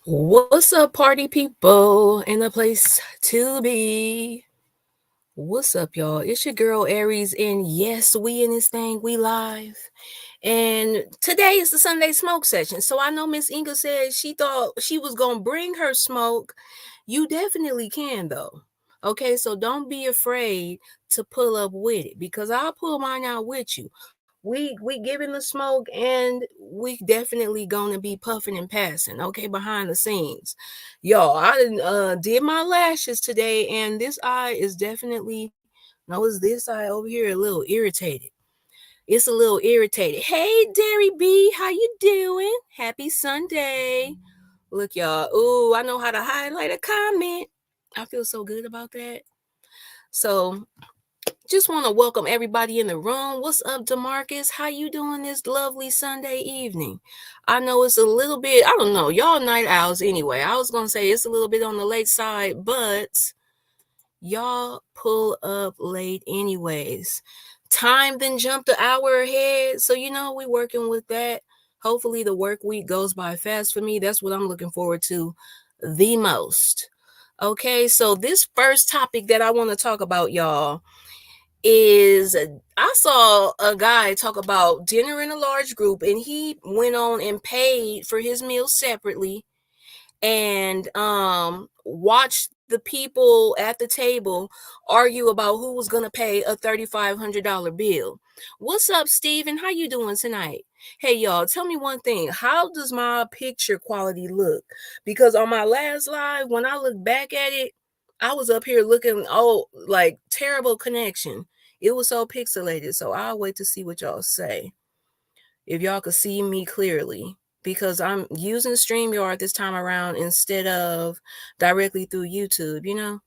What's up, party people in the place to be? What's up, y'all? It's your girl Aries, and yes, we in this thing, we live. And today is the Sunday smoke session. So I know Miss Inga said she thought she was gonna bring her smoke. You definitely can though. Okay, so don't be afraid to pull up with it because I'll pull mine out with you. We giving the smoke and we definitely gonna be puffing and passing, okay, behind the scenes. Y'all, did my lashes today, and this eye is definitely no, it's this eye over here a little irritated. It's a little irritated. Hey, Derry B, how you doing? Happy Sunday. Look, y'all. Ooh, I know how to highlight a comment. I feel so good about that. So just want to welcome everybody in the room. What's up, DeMarcus? How you doing this lovely Sunday evening? I know it's a little bit, I don't know, y'all night owls anyway. I was going to say it's a little bit on the late side, but y'all pull up late anyways. Time then jumped an hour ahead. So, we working with that. Hopefully the work week goes by fast for me. That's what I'm looking forward to the most. Okay, so this first topic that I want to talk about, y'all, is I saw a guy talk about dinner in a large group, and he went on and paid for his meal separately and watched the people at the table argue about who was going to pay a $3,500 bill. What's up, Steven? How you doing tonight? Hey, y'all, tell me one thing. How does my picture quality look? Because on my last live, when I look back at it, I was up here looking, like terrible connection. It was so pixelated. So I'll wait to see what y'all say. If y'all could see me clearly, because I'm using StreamYard this time around instead of directly through YouTube.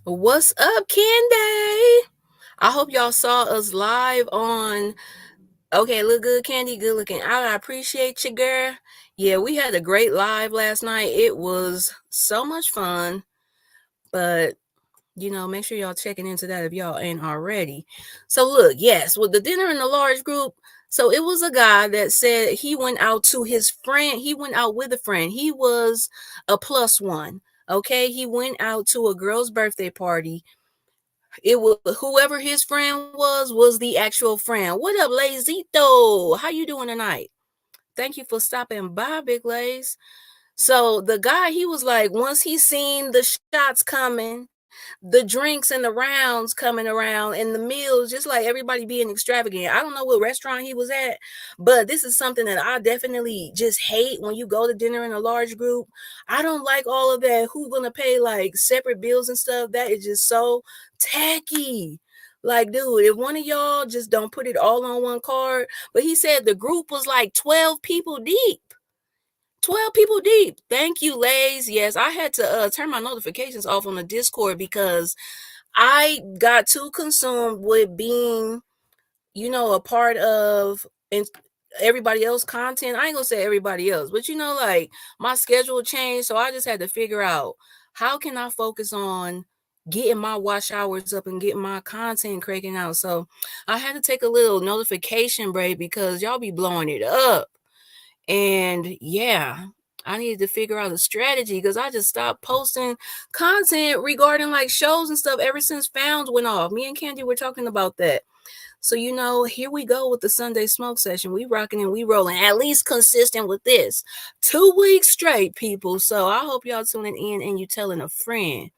What's up, Candy? I hope y'all saw us live on. Okay, look good, Candy, good looking. I appreciate you, girl. Yeah, we had a great live last night. It was so much fun, but make sure y'all checking into that if y'all ain't already. So look, yes, with the dinner in the large group. So it was a guy that said he went out to his friend. He went out with a friend. He was a plus one. Okay. He went out to a girl's birthday party. It was whoever his friend was the actual friend. What up, Lazito? How you doing tonight? Thank you for stopping by, Big Laze. So the guy, he was like, once he seen the shots coming, the drinks and the rounds coming around and the meals, just like everybody being extravagant. I don't know what restaurant he was at, but this is something that I definitely just hate when you go to dinner in a large group. I don't like all of that. Who gonna pay like separate bills and stuff? That is just so tacky. Like, dude, if one of y'all just don't put it all on one card. But he said the group was like 12 people deep. 12 people deep. Thank you, Lays. Yes, I had to turn my notifications off on the Discord because I got too consumed with being, a part of everybody else content. I ain't gonna say everybody else, but like my schedule changed. So I just had to figure out how can I focus on getting my watch hours up and getting my content cranking out. So I had to take a little notification break because y'all be blowing it up. And yeah, I needed to figure out a strategy because I just stopped posting content regarding like shows and stuff ever since Found went off. Me and Candy were talking about that. So, here we go with the Sunday smoke session. We rocking and we rolling, at least consistent with this. 2 weeks straight, people. So I hope y'all tuning in and you telling a friend.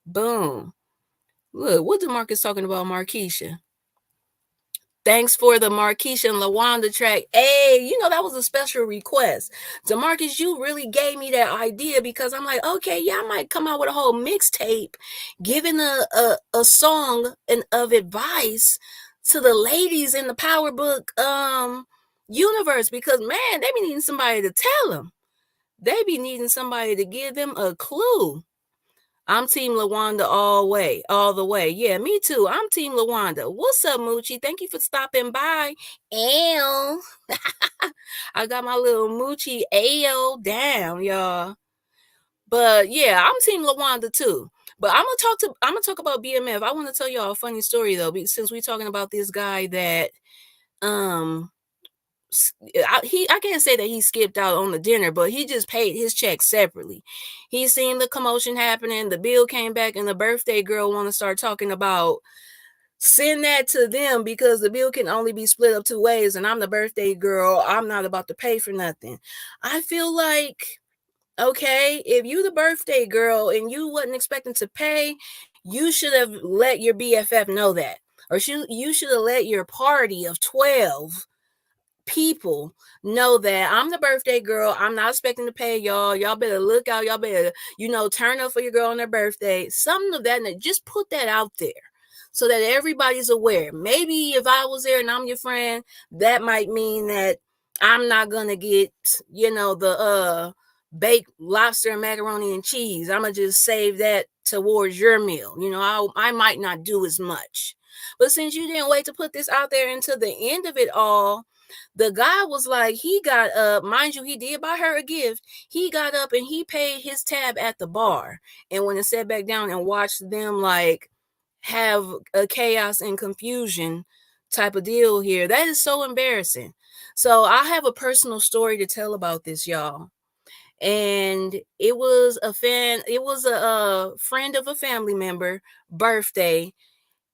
Boom. Look, what DeMarcus talking about, Marquisha? Thanks for the Marquisha and LaWanda track. Hey, that was a special request. DeMarcus, you really gave me that idea because I'm like, okay, yeah, I might come out with a whole mixtape giving a song of advice to the ladies in the Power Book universe because, man, they be needing somebody to tell them. They be needing somebody to give them a clue. I'm Team LaWanda all the way. Yeah, me too. I'm Team LaWanda. What's up, Moochie? Thank you for stopping by. Ayo. I got my little Moochie Ayo down, y'all. But yeah, I'm Team LaWanda too. But I'm gonna talk about BMF. I want to tell y'all a funny story though, since we're talking about this guy that I can't say that he skipped out on the dinner, but he just paid his check separately. He seen the commotion happening, the bill came back, and the birthday girl want to start talking about send that to them because the bill can only be split up two ways, and I'm the birthday girl. I'm not about to pay for nothing. I feel like, okay, if you the birthday girl and you wasn't expecting to pay, you should have let your BFF know that. Or you should have let your party of 12 people know that I'm the birthday girl. I'm not expecting to pay y'all. Y'all better look out. Y'all better, turn up for your girl on her birthday. Something of that. Just put that out there so that everybody's aware. Maybe if I was there and I'm your friend, that might mean that I'm not gonna get, the baked lobster and macaroni and cheese. I'm gonna just save that towards your meal. I might not do as much. But since you didn't wait to put this out there until the end of it all, the guy was like, he got up, mind you, he did buy her a gift. He got up and he paid his tab at the bar and went and sat back down and watched them like have a chaos and confusion type of deal here. That is so embarrassing. So I have a personal story to tell about this, y'all. And it was a friend of a family member birthday.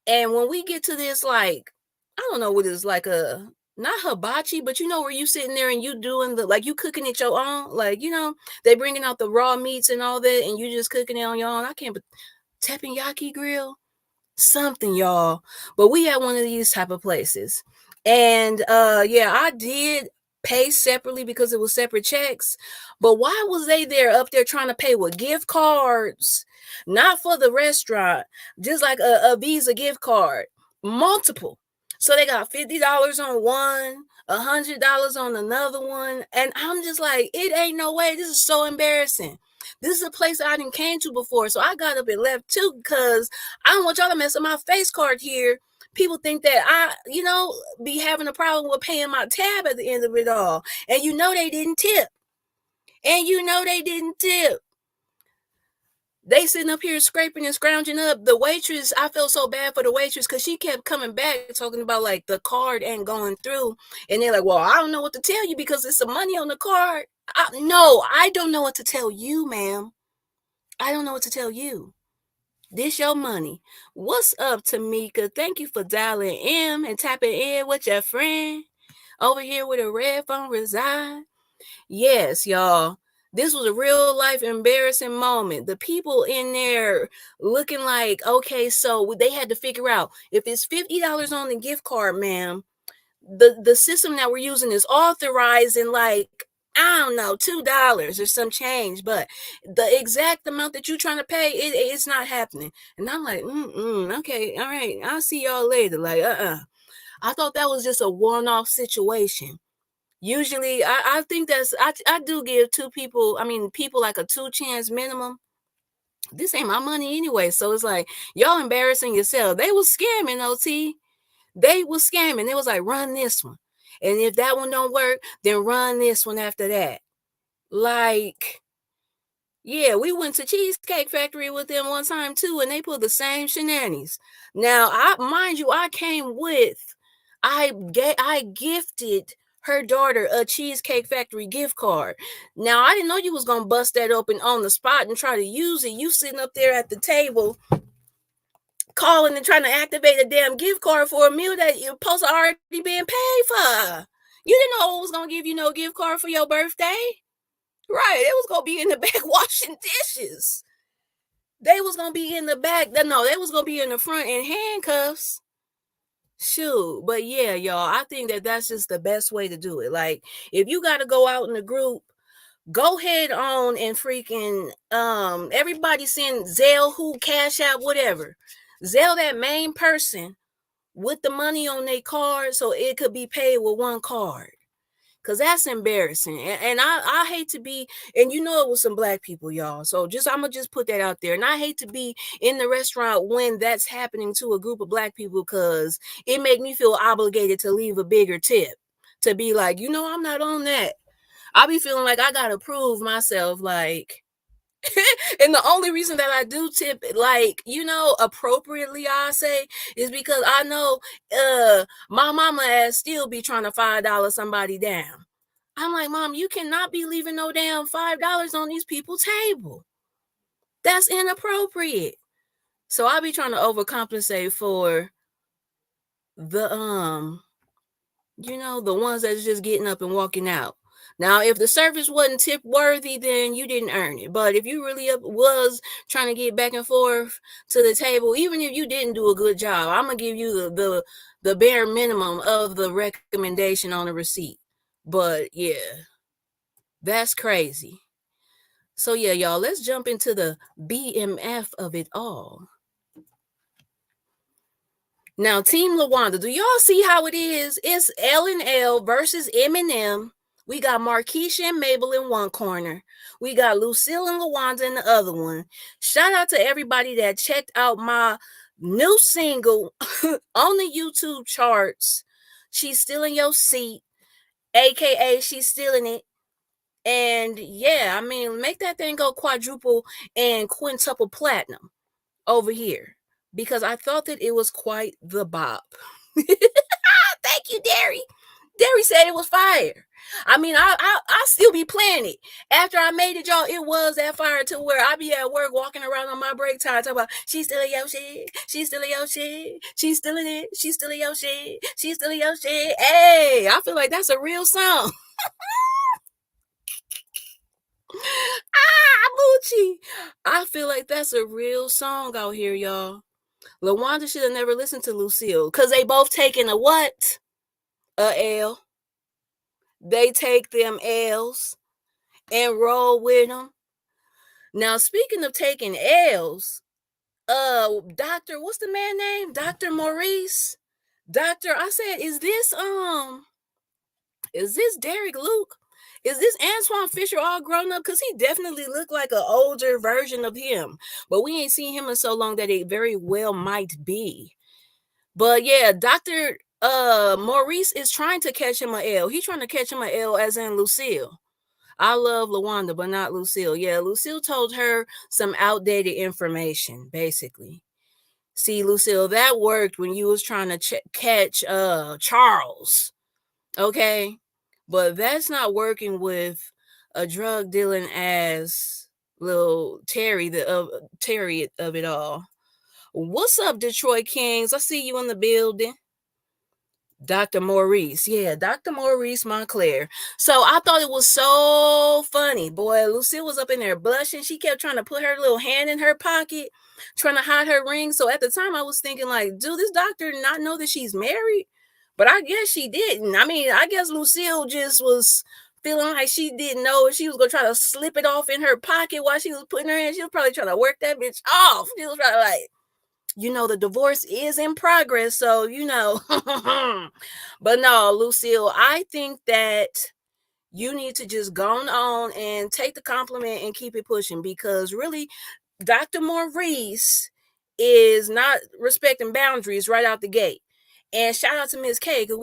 And when we get to this, like, I don't know what it's like, not hibachi, but where you sitting there and you doing you cooking it your own, they bringing out the raw meats and all that, and you just cooking it on your own. I can't, but teppanyaki grill, something, y'all. But we had one of these type of places. And yeah, I did pay separately because it was separate checks. But why was they there up there trying to pay with gift cards? Not for the restaurant, just like a Visa gift card, multiple. So they got $50 on one, $100 on another one. And I'm just like, it ain't no way. This is so embarrassing. This is a place I didn't came to before. So I got up and left too because I don't want y'all to mess up my face card here. People think that I, be having a problem with paying my tab at the end of it all. And they didn't tip. They sitting up here scraping and scrounging up. The waitress, I felt so bad for the waitress because she kept coming back talking about like the card ain't going through. And they're like, well, I don't know what to tell you because it's some money on the card. No, I don't know what to tell you, ma'am. I don't know what to tell you. This your money. What's up, Tamika? Thank you for dialing in and tapping in with your friend over here with a red phone reside. Yes, y'all. This was a real life embarrassing moment. The people in there looking like, okay, so they had to figure out if it's $50 on the gift card, ma'am, the system that we're using is authorizing like, I don't know, $2 or some change, but the exact amount that you're trying to pay, it's not happening. And I'm like, okay, all right, I'll see y'all later. Like, I thought that was just a one-off situation. Usually, I think I do give people like a 2 chance minimum. This ain't my money anyway, so it's like y'all embarrassing yourself. They was scamming, OT. They was scamming. They was like, run this one, and if that one don't work, then run this one after that. Like, yeah, we went to Cheesecake Factory with them one time too, and they pulled the same shenanigans. Now, mind you, I gifted her daughter a Cheesecake Factory gift card. Now, I didn't know you was gonna bust that open on the spot and try to use it. You sitting up there at the table calling and trying to activate a damn gift card for a meal that you're supposed to already being paid for. You didn't know I was gonna give you no gift card for your birthday. Right, it was gonna be in the back washing dishes. They was gonna be in the back. No, they was gonna be in the front in handcuffs. Shoot, but yeah, y'all, I think that that's just the best way to do it. Like, if you got to go out in a group, go ahead on and freaking everybody send Zelle, who, Cash App, whatever. Zelle that main person with the money on their card so it could be paid with one card. Cause that's embarrassing. And I hate to be, and it was some black people, y'all. So I'm gonna just put that out there. And I hate to be in the restaurant when that's happening to a group of black people, because it make me feel obligated to leave a bigger tip. To be like, I'm not on that. I be feeling like I gotta prove myself, like, And the only reason that I do tip, like, appropriately, I say, is because I know my mama ass still be trying to $5 somebody down. I'm like, Mom, you cannot be leaving no damn $5 on these people's table. That's inappropriate. So I be trying to overcompensate for the the ones that's just getting up and walking out. Now, if the service wasn't tip worthy, then you didn't earn it. But if you really was trying to get back and forth to the table, even if you didn't do a good job, I'm gonna give you the bare minimum of the recommendation on the receipt. But yeah, that's crazy. So yeah, y'all, let's jump into the BMF of it all. Now, Team LaWanda, do y'all see how it is? It's L&L versus Eminem. We got Marquisha and Mabel in one corner. We got Lucille and LaWanda in the other one. Shout out to everybody that checked out my new single on the YouTube charts. She's Still in Your Seat, aka She's Still in It. And yeah, I mean, make that thing go quadruple and quintuple platinum over here, because I thought that it was quite the bop. Thank you, Derry. Derry said it was fire. I mean, I still be playing it. After I made it, y'all, it was that fire to where I be at work walking around on my break time talking about, she's still in your shit, she's still in your shit, she's still in it, she's still in your shit, she's still in your shit. Hey, I feel like that's a real song. Moochie. I feel like that's a real song out here, y'all. LaWanda should have never listened to Lucille, because they both taking a what? A L. They take them L's and roll with them. Now, speaking of taking L's, Dr. What's the man name? Dr. Maurice. I said, is this Derek Luke? Is this Antoine Fisher all grown up? Because he definitely looked like an older version of him. But we ain't seen him in so long that it very well might be. But yeah, Dr. Maurice is trying to catch him a L. He's trying to catch him a L as in Lucille. I love LaWanda, but not Lucille. Yeah, Lucille told her some outdated information, basically. See, Lucille, that worked when you was trying to catch Charles. Okay? But that's not working with a drug dealing ass little Terry of it all. What's up, Detroit Kings? I see you in the building. Dr. Maurice. Yeah, Dr. Maurice Montclair. So I thought it was so funny. Boy, Lucille was up in there blushing. She kept trying to put her little hand in her pocket, trying to hide her ring. So at the time I was thinking, like, do this doctor not know that she's married? But I guess she didn't. I mean, I guess Lucille just was feeling like she didn't know if she was going to try to slip it off in her pocket while she was putting her hand. She was probably trying to work that bitch off. She was probably like, the divorce is in progress. So, but no, Lucille, I think that you need to just go on and take the compliment and keep it pushing, because really, Dr. Maurice is not respecting boundaries right out the gate. And shout out to Miss K, because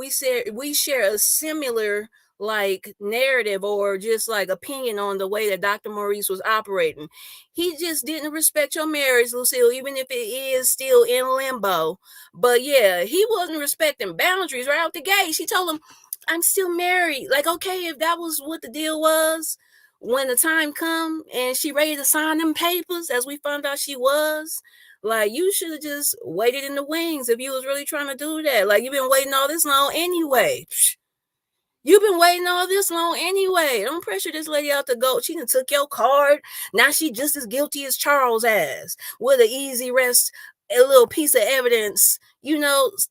we share a similar like narrative or just like opinion on the way that Dr. Maurice was operating. He just didn't respect your marriage, Lucille, even if it is still in limbo. But yeah, he wasn't respecting boundaries right out the gate. She told him, I'm still married. Like, okay, if that was what the deal was, when the time come and she ready to sign them papers, as we found out she was, like, you should have just waited in the wings if you was really trying to do that. Like, you've been waiting all this long anyway. You've been waiting all this long anyway. Don't pressure this lady out to go. She done took your card. Now she just as guilty as Charles ass, with an easy rest, a little piece of evidence,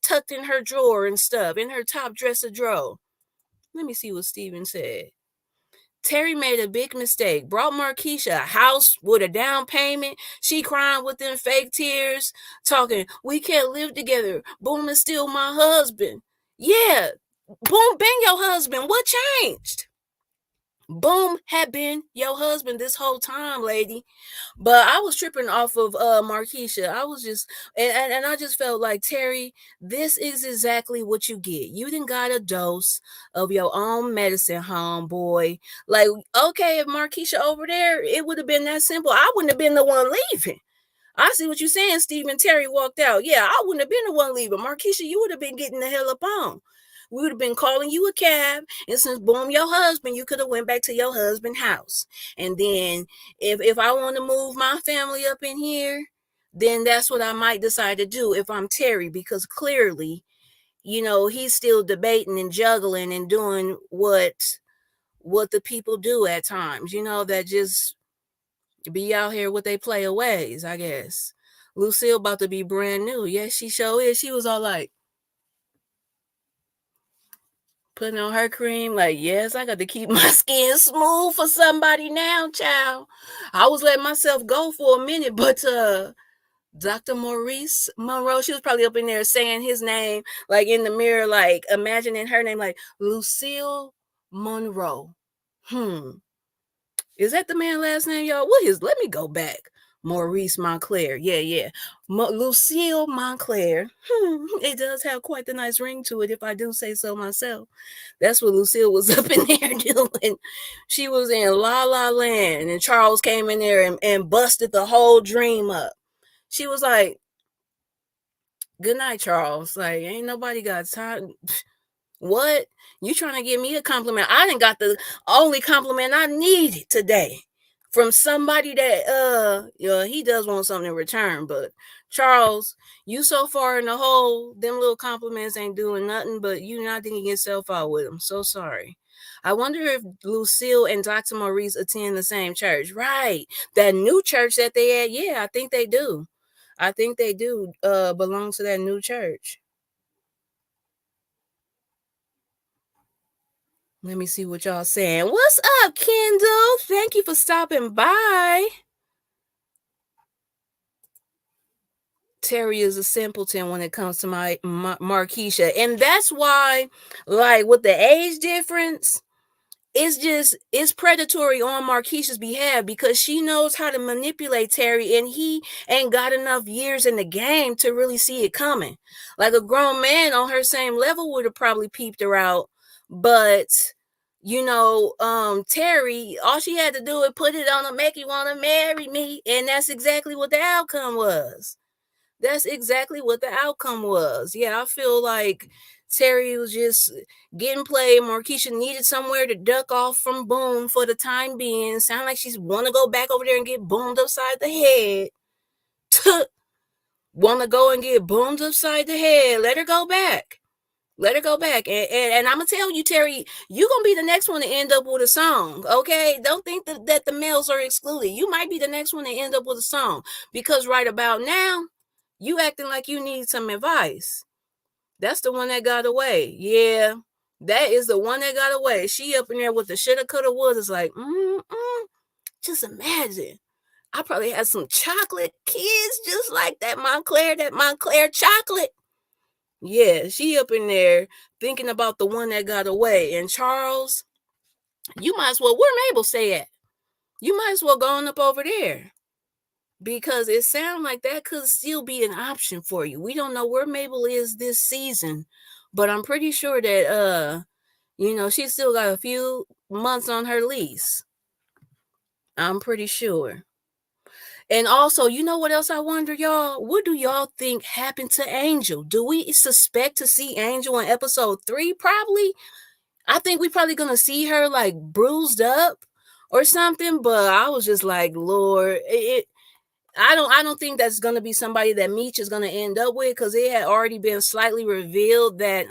tucked in her drawer and stuff, in her top dresser drawer. Let me see what Steven said. Terry made a big mistake. Brought Marquisha a house with a down payment. She crying with them fake tears, talking, we can't live together. Boom is still my husband. Yeah. Boom, bang your husband. What changed? Boom had been your husband this whole time, lady. But I was tripping off of Markeisha. I was just and I just felt like, Terry, this is exactly what you get. You didn't got a dose of your own medicine, homeboy. Like, okay, if Markeisha over there, it would have been that simple. I wouldn't have been the one leaving. I see what you're saying, Stephen. Terry walked out. Yeah, I wouldn't have been the one leaving. Markeisha, you would have been getting the hell up on. We would have been calling you a cab, and since boom, your husband, you could have went back to your husband's house. And then if I want to move my family up in here, then that's what I might decide to do if I'm Terry, because clearly, he's still debating and juggling and doing what the people do at times, that just be out here with they player ways, I guess. Lucille about to be brand new. Yes, she sure is. She was all like putting on her cream, like, yes, I got to keep my skin smooth for somebody now, child. I was letting myself go for a minute, but Dr. Maurice Monroe, she was probably up in there saying his name, like in the mirror, like imagining her name, like Lucille Monroe. Is that the man last name, y'all? What is? Let me go back. Maurice Montclair. Yeah. Lucille Montclair. It does have quite the nice ring to it, if I do say so myself. That's what Lucille was up in there doing. She was in La La Land, and Charles came in there and busted the whole dream up. She was like, good night, Charles. Like, ain't nobody got time. What? You trying to give me a compliment? I didn't got the only compliment I needed today from somebody that he does want something in return. But Charles, you so far in the hole, them little compliments ain't doing nothing, but you not thinking yourself out with them. So sorry. I wonder if Lucille and Dr. Maurice attend the same church. Right. That new church that they at, yeah, I think they do. I think they do belong to that new church. Let me see what y'all saying. What's up, Kendall? Thank you for stopping by. Terry is a simpleton when it comes to my Markeisha. And that's why, like, with the age difference, it's predatory on Markeisha's behalf, because she knows how to manipulate Terry, and he ain't got enough years in the game to really see it coming. Like, a grown man on her same level would have probably peeped her out, but Terry, all she had to do was put it on to make you want to marry me, and that's exactly what the outcome was. That's exactly what the outcome was. Yeah, I feel like Terry was just getting played. Markeisha needed somewhere to duck off from Boom for the time being. Sound like she's want to go back over there and get boomed upside the head. Want to go and get boomed upside the head. Let her go back. Let her go back. And I'm going to tell you, Terry, you're going to be the next one to end up with a song, okay? Don't think that the males are excluded. You might be the next one to end up with a song, because right about now, you acting like you need some advice. That's the one that got away. Yeah, that is the one that got away. She up in there with the shoulda, coulda, woulda. It's like, just imagine. I probably had some chocolate kids just like that Montclair chocolate. Yeah, she up in there thinking about the one that got away. And Charles, you might as well, where Mabel stay at? You might as well go on up over there, because it sounds like that could still be an option for you. We don't know where Mabel is this season, but I'm pretty sure that she's still got a few months on her lease. I'm pretty sure. And also, you know what else I wonder, y'all? What do y'all think happened to Angel? Do we suspect to see Angel in episode 3? Probably. I think we probably gonna see her like bruised up or something. But I was just like, Lord, I don't think that's gonna be somebody that Meech is gonna end up with, because it had already been slightly revealed that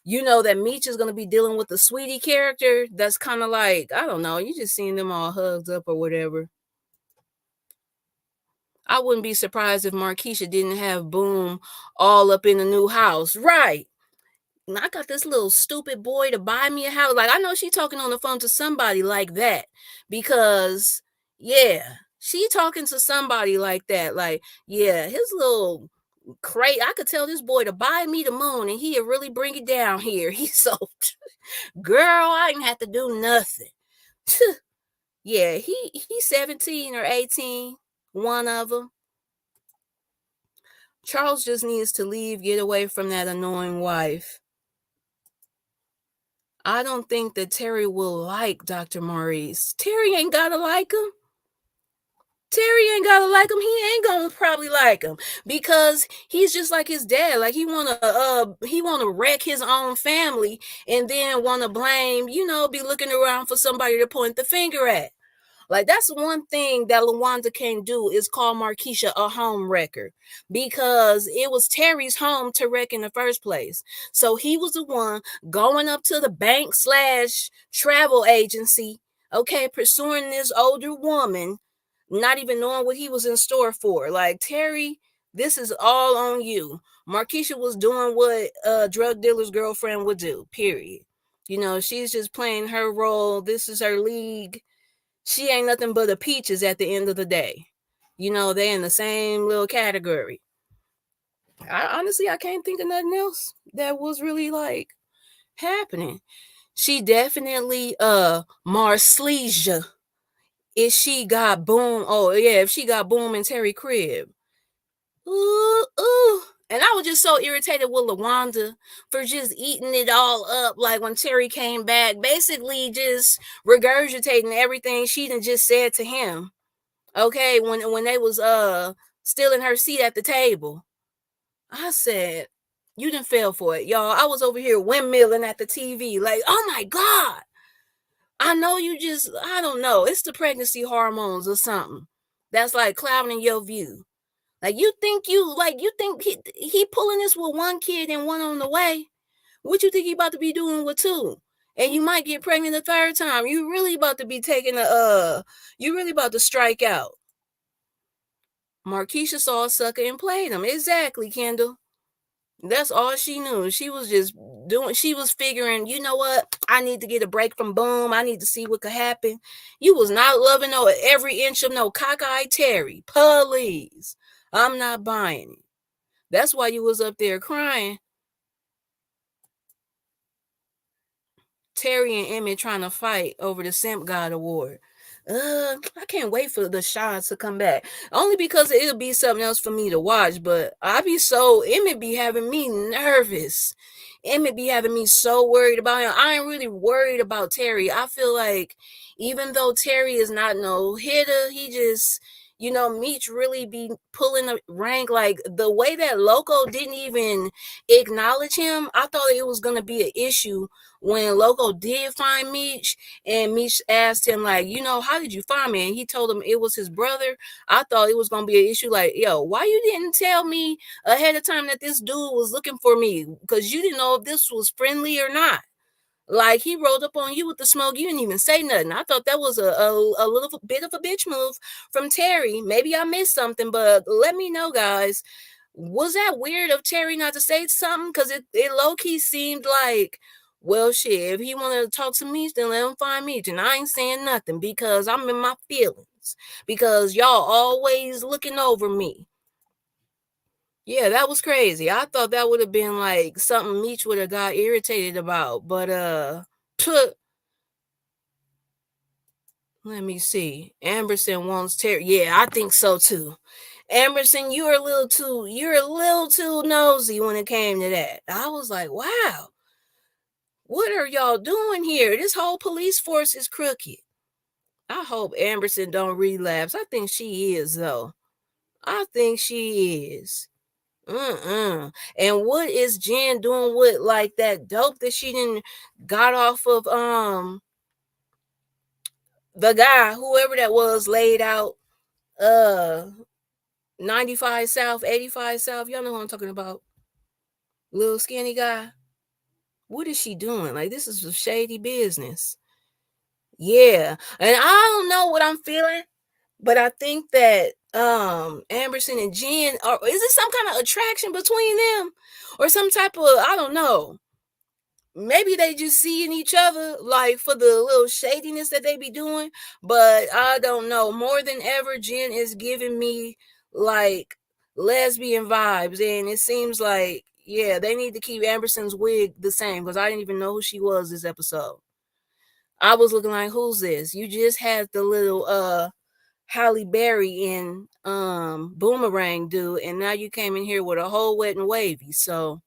that Meech is gonna be dealing with the Sweetie character. That's kind of like, I don't know, you just seen them all hugged up or whatever. I wouldn't be surprised if Markeisha didn't have Boom all up in the new house. Right. I got this little stupid boy to buy me a house. Like, I know she talking on the phone to somebody like that, because, yeah, she talking to somebody like that. Like, yeah, his little I could tell this boy to buy me the moon and he'd really bring it down here. He's so, girl, I didn't have to do nothing. Yeah, he's 17 or 18, one of them. Charles just needs to leave, get away from that annoying wife. I don't think that Terry will like Dr. Maurice. Terry ain't gotta like him. Terry ain't gotta like him. He ain't gonna probably like him because he's just like his dad. Like he wanna wreck his own family and then wanna blame, be looking around for somebody to point the finger at. Like that's one thing that LaWanda can't do is call Markeisha a home wrecker because it was Terry's home to wreck in the first place. So he was the one going up to the bank / travel agency, okay, pursuing this older woman, not even knowing what he was in store for. Like Terry, this is all on you. Markeisha was doing what a drug dealer's girlfriend would do, period. She's just playing her role. This is her league. She ain't nothing but a peaches at the end of the day. They in the same little category. I can't think of nothing else that was really like happening. She definitely Marcelia. If she got boom, if she got boom in Terry crib. Ooh. And I was just so irritated with LaWanda for just eating it all up. Like when Terry came back, basically just regurgitating everything she done just said to him. Okay, when they was still in her seat at the table. I said, you didn't fail for it, y'all. I was over here windmilling at the TV, like, oh my God. I know I don't know. It's the pregnancy hormones or something. That's like clouding your view. Like you think he pulling this with one kid and one on the way. What you think he about to be doing with two? And you might get pregnant a third time. You really about to be you really about to strike out. Markeisha saw a sucker and played him. Exactly, Kendall. That's all she knew. She was just she was figuring, you know what? I need to get a break from Boom. I need to see what could happen. You was not loving every inch of no cockeyed Terry. Please. I'm not buying it. That's why you was up there crying. Terry and Emmett trying to fight over the Simp God Award. I can't wait for the shots to come back. Only because it'll be something else for me to watch. But Emmett be having me nervous. Emmett be having me so worried about him. I ain't really worried about Terry. I feel like even though Terry is not no hitter, he just, Meech really be pulling the rank. Like the way that Loco didn't even acknowledge him, I thought it was going to be an issue when Loco did find Meech, and Meech asked him, like, how did you find me? And he told him it was his brother. I thought it was going to be an issue like, yo, why you didn't tell me ahead of time that this dude was looking for me? Because you didn't know if this was friendly or not. Like, he rolled up on you with the smoke. You didn't even say nothing. I thought that was a little bit of a bitch move from Terry. Maybe I missed something, but let me know, guys. Was that weird of Terry not to say something? Because it low-key seemed like, well, shit, if he wanted to talk to me, then let him find me. And I ain't saying nothing because I'm in my feelings. Because y'all always looking over me. Yeah, that was crazy. I thought that would have been like something Meech would have got irritated about. But let me see. Amberson wants Terry. Yeah, I think so too. Amberson, you're a little too nosy when it came to that. I was like, wow. What are y'all doing here? This whole police force is crooked. I hope Amberson don't relapse. I think she is, though. I think she is. And what is Jen doing with like that dope that she didn't got off of the guy, whoever that was, laid out 95 South, 85 South. Y'all know what I'm talking about. Little skinny guy. What is she doing? Like, this is a shady business. Yeah. And I don't know what I'm feeling, but I think that Amberson and Jen is it some kind of attraction between them? Or some type of, I don't know. Maybe they just seeing each other like for the little shadiness that they be doing, but I don't know. More than ever, Jen is giving me like lesbian vibes, and it seems like, yeah, they need to keep Amberson's wig the same, because I didn't even know who she was this episode. I was looking like, who's this? You just had the little Halle Berry in Boomerang dude, and now you came in here with a whole Wet and Wavy. So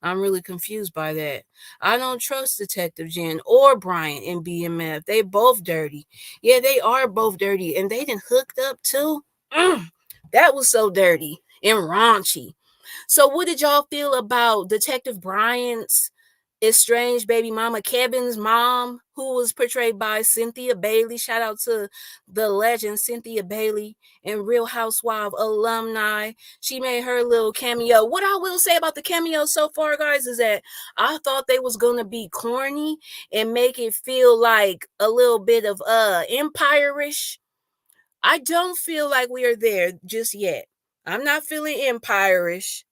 I'm really confused by that. I don't trust Detective Jen or Brian in BMF. They both dirty. Yeah, they are both dirty, and they done hooked up too. That was so dirty and raunchy. So what did y'all feel about Detective Bryant's estranged baby mama, Kevin's mom, who was portrayed by Cynthia Bailey? Shout out to the legend Cynthia Bailey and Real Housewife alumni. She made her little cameo. What I will say about the cameo so far, guys, is that I thought they was gonna be corny and make it feel like a little bit of Empire-ish. I don't feel like we are there just yet. I'm not feeling Empire-ish.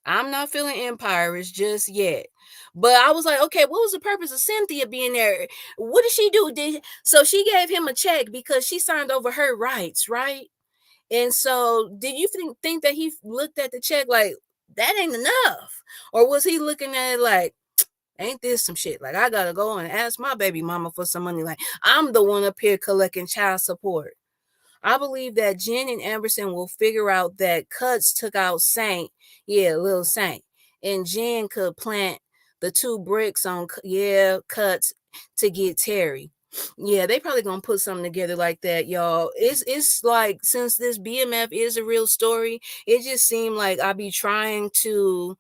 I'm not feeling Empire-ish just yet. But I was like, okay, what was the purpose of Cynthia being there? What did she do? So she gave him a check because she signed over her rights, right? And so did you think that he looked at the check like, that ain't enough? Or was he looking at it like, ain't this some shit? Like, I gotta go and ask my baby mama for some money. Like, I'm the one up here collecting child support. I believe that Jen and Amberson will figure out that Cuts took out Saint, yeah, little Saint, and Jen could plant the two bricks on, yeah, Cuts to get Terry. Yeah, they probably gonna put something together like that, y'all. It's like, since this BMF is a real story, it just seemed like I be trying to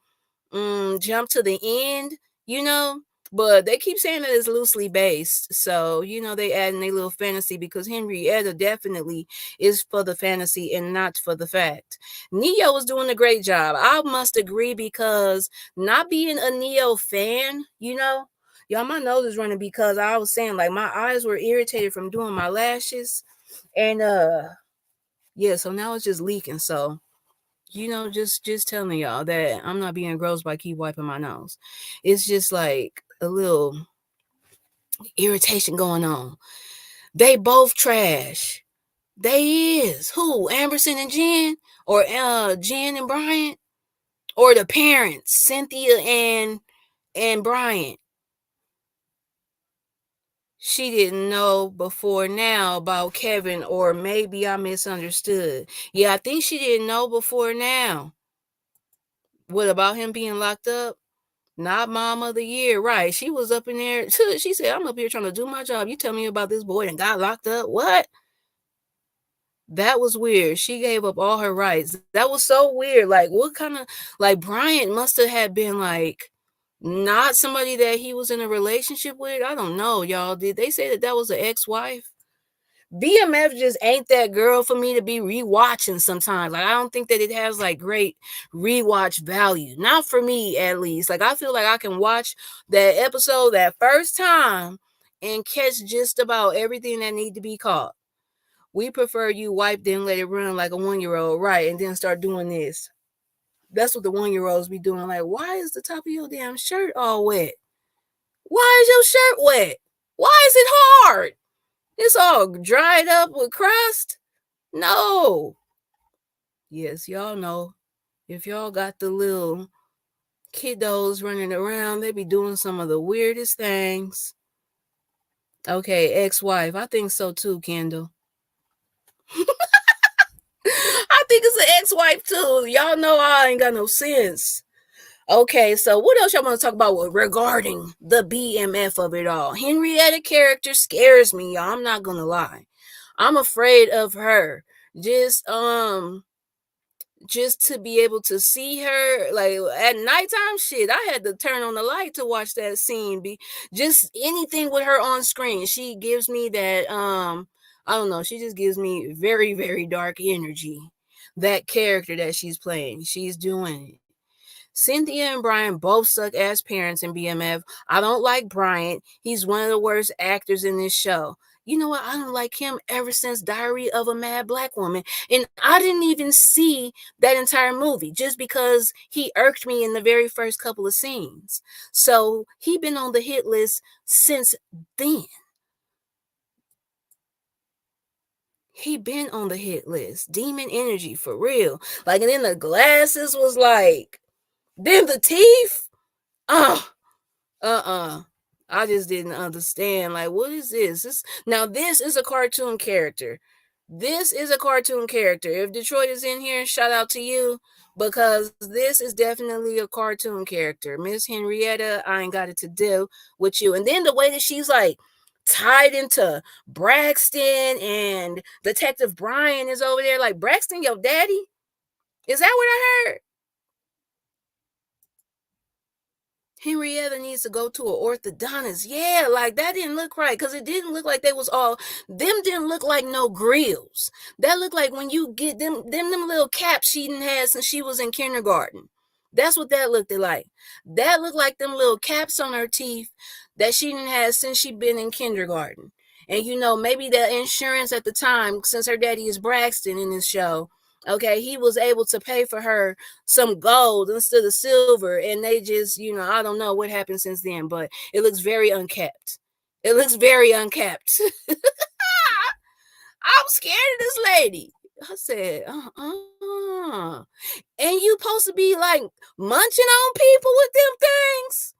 jump to the end, you know. But they keep saying that it's loosely based. So, they add in a little fantasy because Henrietta definitely is for the fantasy and not for the fact. Neo was doing a great job. I must agree, because not being a Neo fan, y'all, my nose is running because I was saying, like, my eyes were irritated from doing my lashes. And yeah, so now it's just leaking. So just telling y'all that I'm not being gross by keep wiping my nose. It's just like a little irritation going on. They both trash. They is. Who? Amberson and Jen? Or Jen and Bryant? Or the parents, Cynthia and Bryant? She didn't know before now about Kevin, or maybe I misunderstood. Yeah, I think she didn't know before now. What about him being locked up? Not mom of the year, right? She was up in there. She said, I'm up here trying to do my job. You tell me about this boy and got locked up. What? That was weird. She gave up all her rights. That was so weird. Like, what kind of, like, Bryant must have had been like not somebody that he was in a relationship with. I don't know, y'all. Did they say that was an ex-wife? BMF just ain't that girl for me to be rewatching sometimes. Like, I don't think that it has like great rewatch value. Not for me, at least. Like, I feel like I can watch that episode that first time and catch just about everything that need to be caught. We prefer you wipe then let it run like a 1-year-old, right? And then start doing this. That's what the 1-year-olds be doing. Like, why is the top of your damn shirt all wet? Why is your shirt wet? Why is it hard? It's all dried up with crust. No. Yes, y'all know. If y'all got the little kiddos running around, they be doing some of the weirdest things. Okay, ex-wife. I think so too, Kendall. I think it's an ex-wife too. Y'all know I ain't got no sense. Okay, so what else y'all want to talk about regarding the BMF of it all? Henrietta character scares me, y'all. I'm not gonna lie. I'm afraid of her. Just to be able to see her like at nighttime, shit, I had to turn on the light to watch that scene. Just anything with her on screen, she gives me that I don't know, she just gives me very, very dark energy. That character that she's playing, she's doing it. Cynthia and Brian both suck as parents in BMF. I don't like Brian. He's one of the worst actors in this show. You know what? I don't like him ever since Diary of a Mad Black Woman. And I didn't even see that entire movie just because he irked me in the very first couple of scenes. So he been on the hit list since then. He been on the hit list. Demon energy for real. Like, and then the glasses was like, then the teeth. Oh, I just didn't understand. Like, what is this? This is a cartoon character. This is a cartoon character. If Detroit is in here, shout out to you, because this is definitely a cartoon character. Miss Henrietta, I ain't got it to do with you. And then the way that she's like tied into Braxton, and Detective Brian is over there. Like, Braxton, your daddy? Is that what I heard? Henrietta needs to go to an orthodontist. Yeah, like that didn't look right, because it didn't look like they was all them. Didn't look like no grills. That looked like when you get them little caps she didn't had since she was in kindergarten. That's what that looked like. That looked like them little caps on her teeth that she didn't have since she been in kindergarten. And maybe the insurance at the time, since her daddy is Braxton in this show, okay, he was able to pay for her some gold instead of silver, and they just, I don't know what happened since then, but it looks very unkept. It looks very unkept. I'm scared of this lady. I said, and you supposed to be like munching on people with them things?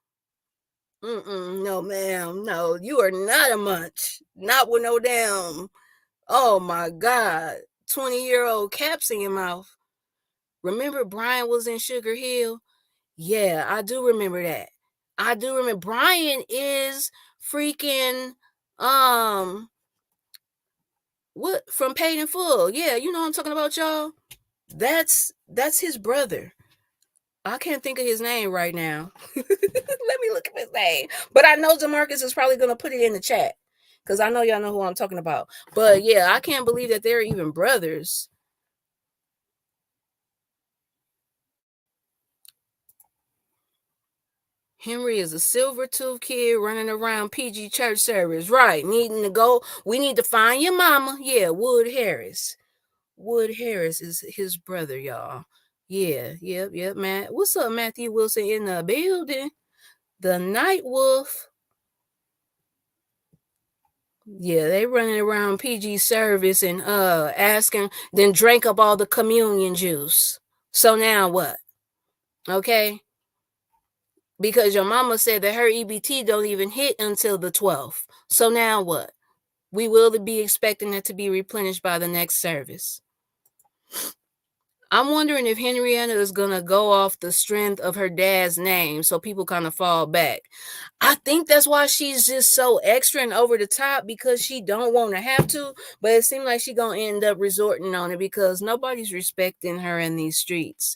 No, ma'am. No, you are not a munch. Not with no damn. Oh my God. 20-year-old caps in your mouth. Remember Brian was in Sugar Hill? Yeah, I do remember that. I do remember Brian is freaking what, from Paid in Full. Yeah, you know what I'm talking about, y'all. That's his brother. I can't think of his name right now. Let me look at his name. But I know Demarcus is probably gonna put it in the chat, because I know y'all know who I'm talking about. But yeah, I can't believe that they're even brothers. Henry is a silver tooth kid running around PG church service. Right. Needing to go. We need to find your mama. Yeah, Wood Harris. Wood Harris is his brother, y'all. Yeah, yep, Matt. What's up, Matthew Wilson in the building? The Night Wolf. Yeah, they running around PG service and asking, then drank up all the communion juice. So now what? Okay? Because your mama said that her EBT don't even hit until the 12th. So now what? We will be expecting it to be replenished by the next service. I'm wondering if Henrietta is going to go off the strength of her dad's name, so people kind of fall back. I think that's why she's just so extra and over the top, because she don't want to have to, but it seems like she's going to end up resorting on it because nobody's respecting her in these streets.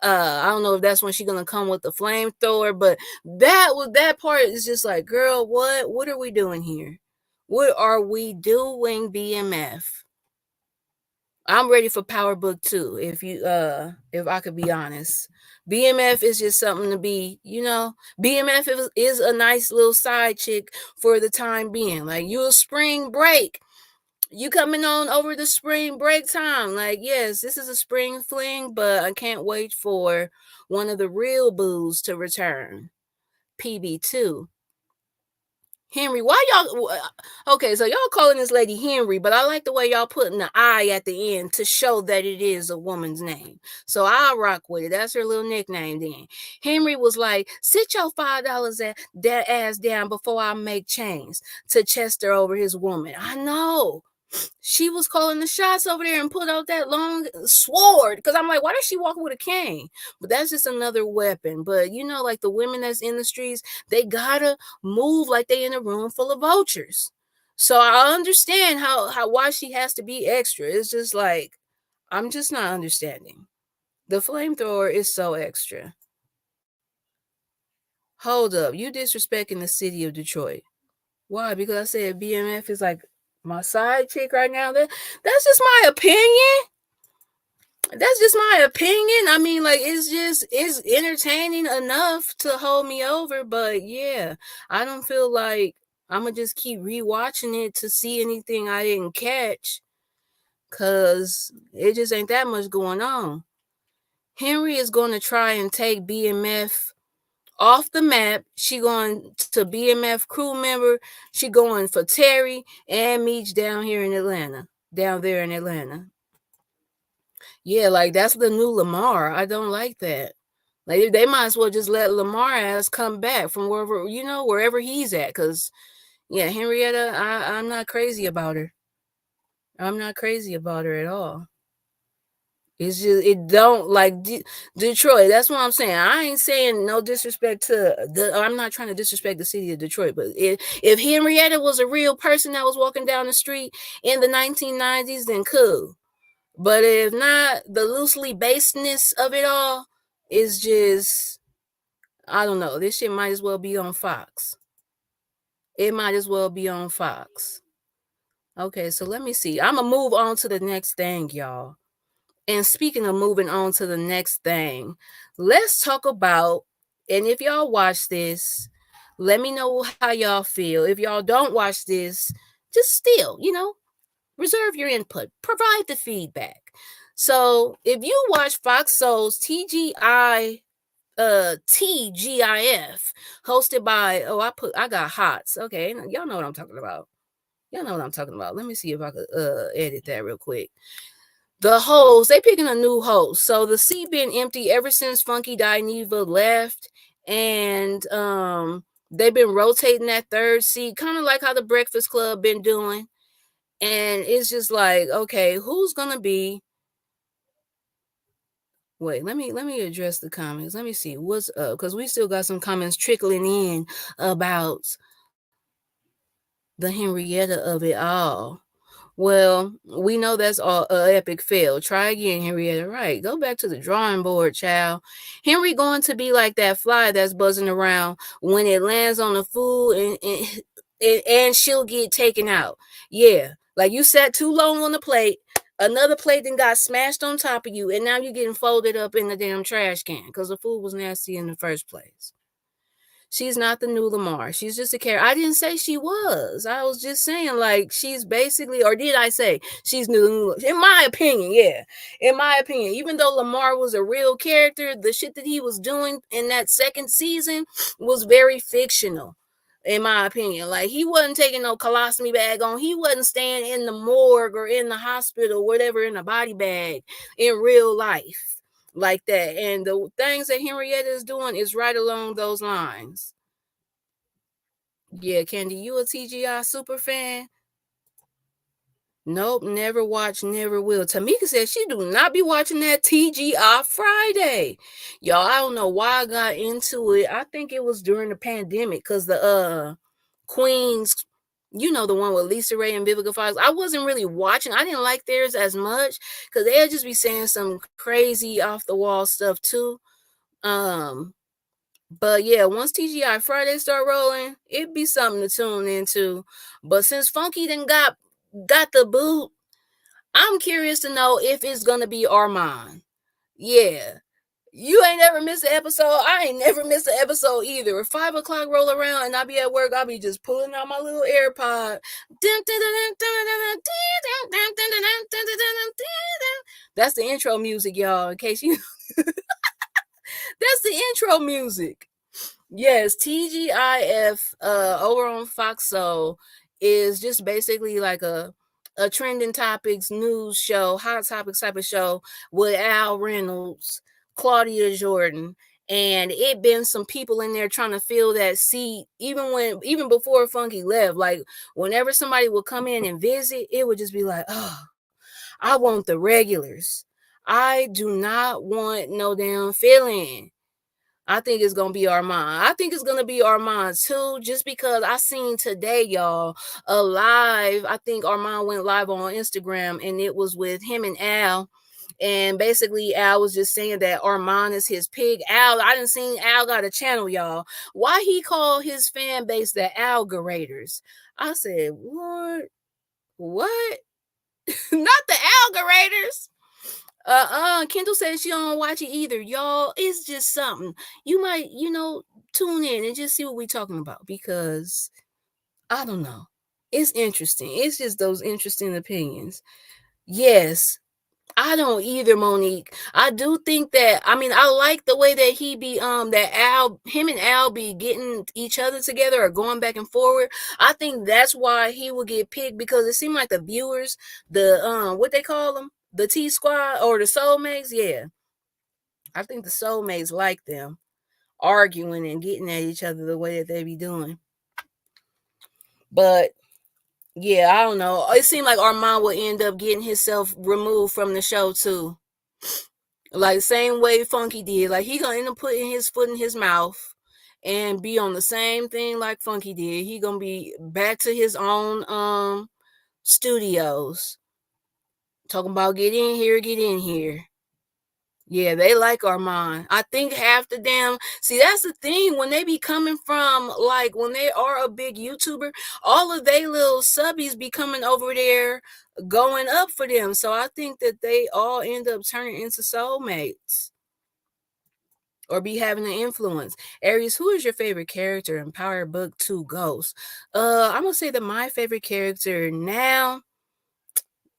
I don't know if that's when she's gonna come with the flamethrower, but that part is just like, girl, what are we doing here? What are we doing, BMF? I'm ready for Power Book 2, if I could be honest. BMF is just something to be, BMF is a nice little side chick for the time being. Like, you a spring break. You coming on over the spring break time. Like, yes, this is a spring fling, but I can't wait for one of the real boos to return. PB2. Henry, why y'all? Okay, so y'all calling this lady Henry, but I like the way y'all putting the I at the end to show that it is a woman's name. So I'll rock with it. That's her little nickname then. Henry was like, sit your $5 that ass down before I make change, to Chester over his woman. I know. She was calling the shots over there and put out that long sword, because I'm like, why does she walk with a cane? But that's just another weapon. But like the women that's in the streets, they gotta move like they in a room full of vultures. So I understand how why she has to be extra. It's just like, I'm just not understanding. The flamethrower is so extra. Hold up, you disrespecting the city of Detroit. Why? Because I said BMF is like my side chick right now. That's just my opinion. That's just my opinion. I mean, like, it's entertaining enough to hold me over, but yeah, I don't feel like I'm gonna just keep rewatching it to see anything I didn't catch, cause it just ain't that much going on. Henry is going to try and take BMF off the map. She going to BMF crew member. She going for Terry and Meech down here in Atlanta. down there in Atlanta. Yeah, like that's the new Lamar. I don't like that. Like they might as well just let Lamar ass come back from wherever wherever he's at. Cause yeah, Henrietta, I'm not crazy about her. I'm not crazy about her at all. It's just it don't like Detroit. That's what I'm saying. I ain't saying no disrespect to I'm not trying to disrespect the city of Detroit, but if Henrietta was a real person that was walking down the street in the 1990s, then cool. But if not, the loosely basedness of it all is just I don't know. This shit might as well be on Fox. It might as well be on Fox. Okay, so let me see. I'm gonna move on to the next thing, y'all. And speaking of moving on to the next thing, let's talk about, and if y'all watch this, let me know how y'all feel. If y'all don't watch this, just still, reserve your input, provide the feedback. So if you watch Fox Soul's TGIF, hosted by I got HOTS. Okay, y'all know what I'm talking about. Y'all know what I'm talking about. Let me see if I could edit that real quick. The host, they picking a new host. So the seat been empty ever since Funky Dineva left. And they've been rotating that third seat, kind of like how the Breakfast Club been doing. And it's just like, okay, who's gonna be? Wait, let me address the comments. Let me see what's up, because we still got some comments trickling in about the Henrietta of it all. Well, we know that's all epic fail. Try again, Henrietta. Right. Go back to the drawing board, child. Henry going to be like that fly that's buzzing around when it lands on the food and she'll get taken out. Yeah. Like you sat too long on the plate. Another plate then got smashed on top of you, and now you're getting folded up in the damn trash can because the food was nasty in the first place. She's not the new Lamar. She's just a character. I didn't say she was. I was just saying, like, she's basically, or did I say she's new? In my opinion, yeah. In my opinion, even though Lamar was a real character, the shit that he was doing in that second season was very fictional. In my opinion, like he wasn't taking no colostomy bag on. He wasn't staying in the morgue or in the hospital, whatever, in a body bag in real life like that. And the things that Henrietta is doing is right along those lines. Yeah, Candy, you a TGI super fan? Nope, never watch, never will. Tamika said she do not be watching that TGI Friday. Y'all, I don't know why I got into it. I think it was during the pandemic because the Queens, the one with Lisa Ray and Vivica Fox. I wasn't really watching. I didn't like theirs as much because they'll just be saying some crazy off the wall stuff too. But yeah, once TGI Friday start rolling, it'd be something to tune into. But since Funky then got the boot, I'm curious to know if it's gonna be Armand. Yeah. You ain't never missed an episode. I ain't never missed an episode either. If 5 o'clock roll around and I be at work, I'll be just pulling out my little AirPod. That's the intro music, y'all. In case you that's the intro music. Yes, TGIF over on Fox Soul is just basically like a trending topics news show, hot topics type of show with Al Reynolds, Claudia Jordan, and it been some people in there trying to fill that seat even before Funky left. Like whenever somebody would come in and visit, it would just be like, oh, I want the regulars. I do not want no damn fill-in. I think it's gonna be Armand. I think it's gonna be Armand too, just because I seen today, y'all, a live. I think Armand went live on Instagram, and it was with him and Al. And basically, Al was just saying that Armand is his pig. Al, I didn't see Al got a channel, y'all. Why he called his fan base the Algorators? I said, what? What? Not the Algorators. Kendall says she don't watch it either. Y'all, it's just something. You might, tune in and just see what we're talking about because I don't know. It's interesting. It's just those interesting opinions. Yes, I don't either, Monique. I do think that, I mean, I like the way that he be that him and Al be getting each other together or going back and forward. I think that's why he will get picked, because it seemed like the viewers, the what they call them, the T Squad or the soulmates, yeah. I think the soulmates like them arguing and getting at each other the way that they be doing. But yeah, I don't know. It seemed like Armand would end up getting himself removed from the show too. Like same way Funky did. Like he gonna end up putting his foot in his mouth and be on the same thing like Funky did. He gonna be back to his own studios. Talking about get in here, get in here. Yeah, they like Armand. I think half the damn, see, that's the thing, when they be coming from, like, when they are a big YouTuber, all of they little subbies be coming over there going up for them. So I think that they all end up turning into soulmates or be having an influence. Aries, who is your favorite character in Power Book 2 Ghost? I'm gonna say that my favorite character now,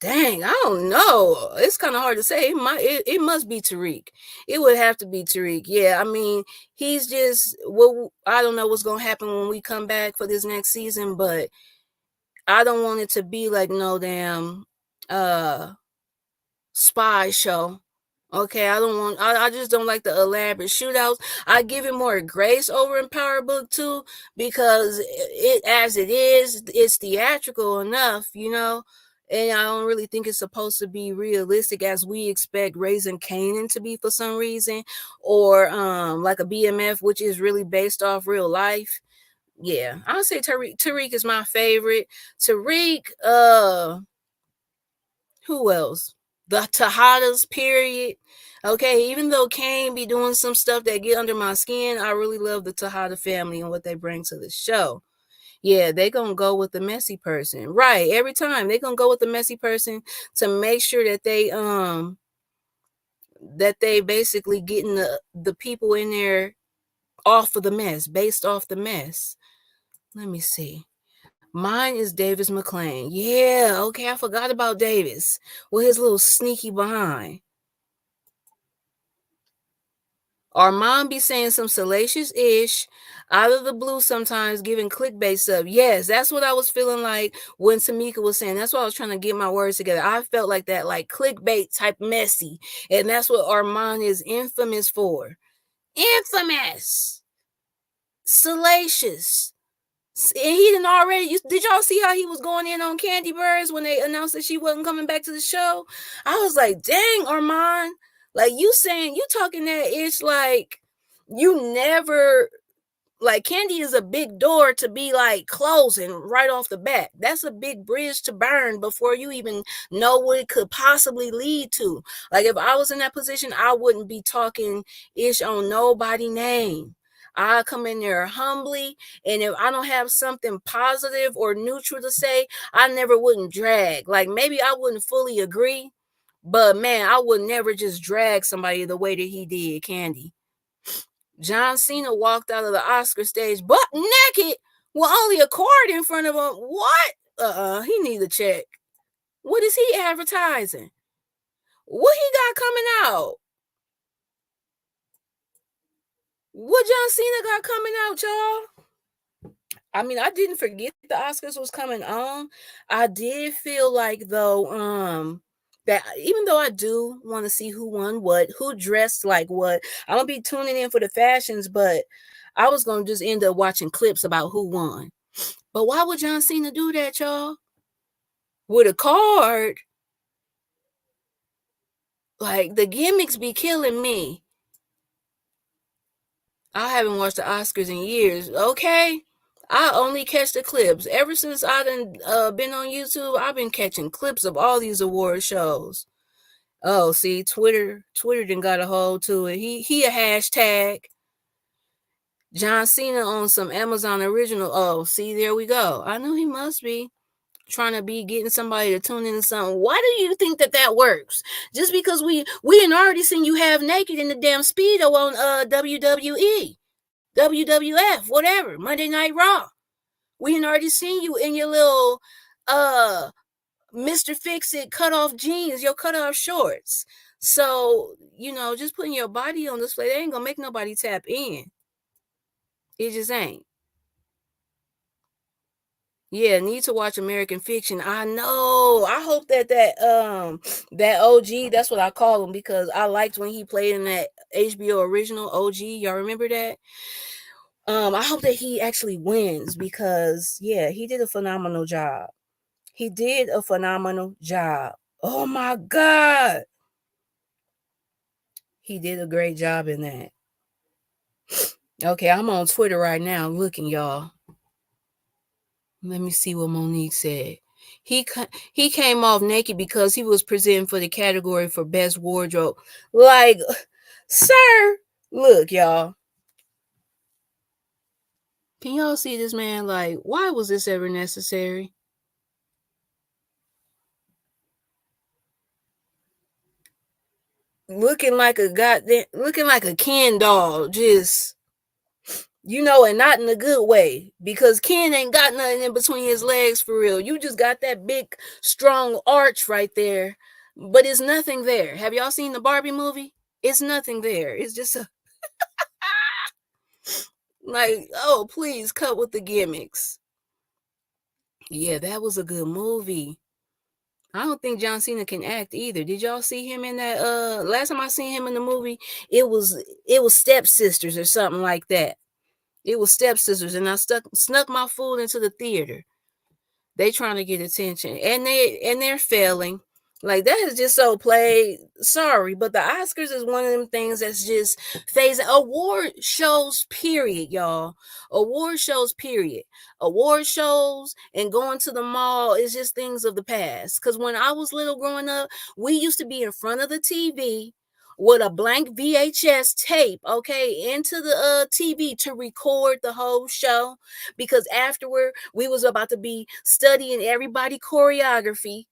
dang, I don't know. It's kind of hard to say. It must be Tariq. It would have to be Tariq. Yeah, I mean, he's just, well, I don't know what's gonna happen when we come back for this next season, but I don't want it to be like no damn spy show. Okay, I just don't like the elaborate shootouts. I give it more grace over in Power Book 2 because it, as it is, it's theatrical enough, you know. And I don't really think it's supposed to be realistic as we expect Raising Kanan to be for some reason, or like a BMF, which is really based off real life. Yeah, I'll say Tariq is my favorite. Tariq, who else? The Tejadas, period. Okay, even though Kane be doing some stuff that get under my skin, I really love the Tejada family and what they bring to the show. Yeah, they gonna go with the messy person. Right, every time they gonna go with the messy person to make sure that they basically getting the people in there off of the mess, based off the mess. Let me see. Mine is Davis McClain. Yeah, okay, I forgot about Davis with his little sneaky behind. Armand be saying some salacious ish out of the blue sometimes, giving clickbait stuff. Yes, that's what I was feeling like when Tamika was saying. That's why I was trying to get my words together. I felt like that, like clickbait type messy. And that's what Armand is infamous for. Infamous. Salacious. And he didn't already. Did y'all see how he was going in on Candy Birds when they announced that she wasn't coming back to the show? I was like, dang, Armand. Like you saying, you talking that it's like you never, like Candy is a big door to be like closing right off the bat. That's a big bridge to burn before you even know what it could possibly lead to. Like if I was in that position, I wouldn't be talking ish on nobody's name. I come in there humbly, and if I don't have something positive or neutral to say, I never wouldn't drag. Like maybe I wouldn't fully agree, but man, I would never just drag somebody the way that he did Candy. John Cena walked out of the Oscar stage butt naked with only a card in front of him. What? He needs a check. What is he advertising? What he got coming out? What John Cena got coming out, y'all? I mean, I didn't forget the Oscars was coming on. I did feel like though, that even though I do want to see who won what, who dressed like what, I'm gonna be tuning in for the fashions, but I was gonna just end up watching clips about who won. But why would John Cena do that, y'all? With a card? Like the gimmicks be killing me. I haven't watched the Oscars in years. Okay. I only catch the clips. Ever since I done been on YouTube, I've been catching clips of all these award shows. Oh, see, Twitter done got a hold to it. He a hashtag. John Cena on some Amazon original. Oh, see, there we go. I knew he must be trying to be getting somebody to tune into something. Why do you think that works? Just because we had already seen you have naked in the damn Speedo on WWE, WWF, whatever, Monday Night Raw. We had already seen you in your little Mr. Fix It cut off jeans, your cut off shorts. So, just putting your body on display, they ain't gonna make nobody tap in. It just ain't. Yeah, need to watch American Fiction. I know. I hope that OG, that's what I call him because I liked when he played in that HBO original OG. Y'all remember that? I hope that he actually wins because yeah, he did a phenomenal job. He did a phenomenal job. Oh my God. He did a great job in that. Okay, I'm on Twitter right now looking, y'all. Let me see what Monique said. He came off naked because he was presenting for the category for best wardrobe. Like, sir, look, y'all. Can y'all see this man? Like, why was this ever necessary? Looking like a Ken doll, just and not in a good way because Ken ain't got nothing in between his legs for real. You just got that big, strong arch right there, but it's nothing there. Have y'all seen the Barbie movie? It's nothing there. It's just like, oh, please cut with the gimmicks. Yeah, that was a good movie. I don't think John Cena can act either. Did y'all see him in that? Last time I seen him in the movie, it was Stepsisters or something like that. It was Stepsisters, and I snuck my food into the theater. They trying to get attention, and they're failing. Like that is just so played. Sorry, but the Oscars is one of them things that's just phasing. Award shows, period, y'all. Award shows, period. Award shows and going to the mall is just things of the past. Because when I was little growing up, we used to be in front of the TV with a blank VHS tape, okay, into the TV to record the whole show because afterward we was about to be studying everybody choreography.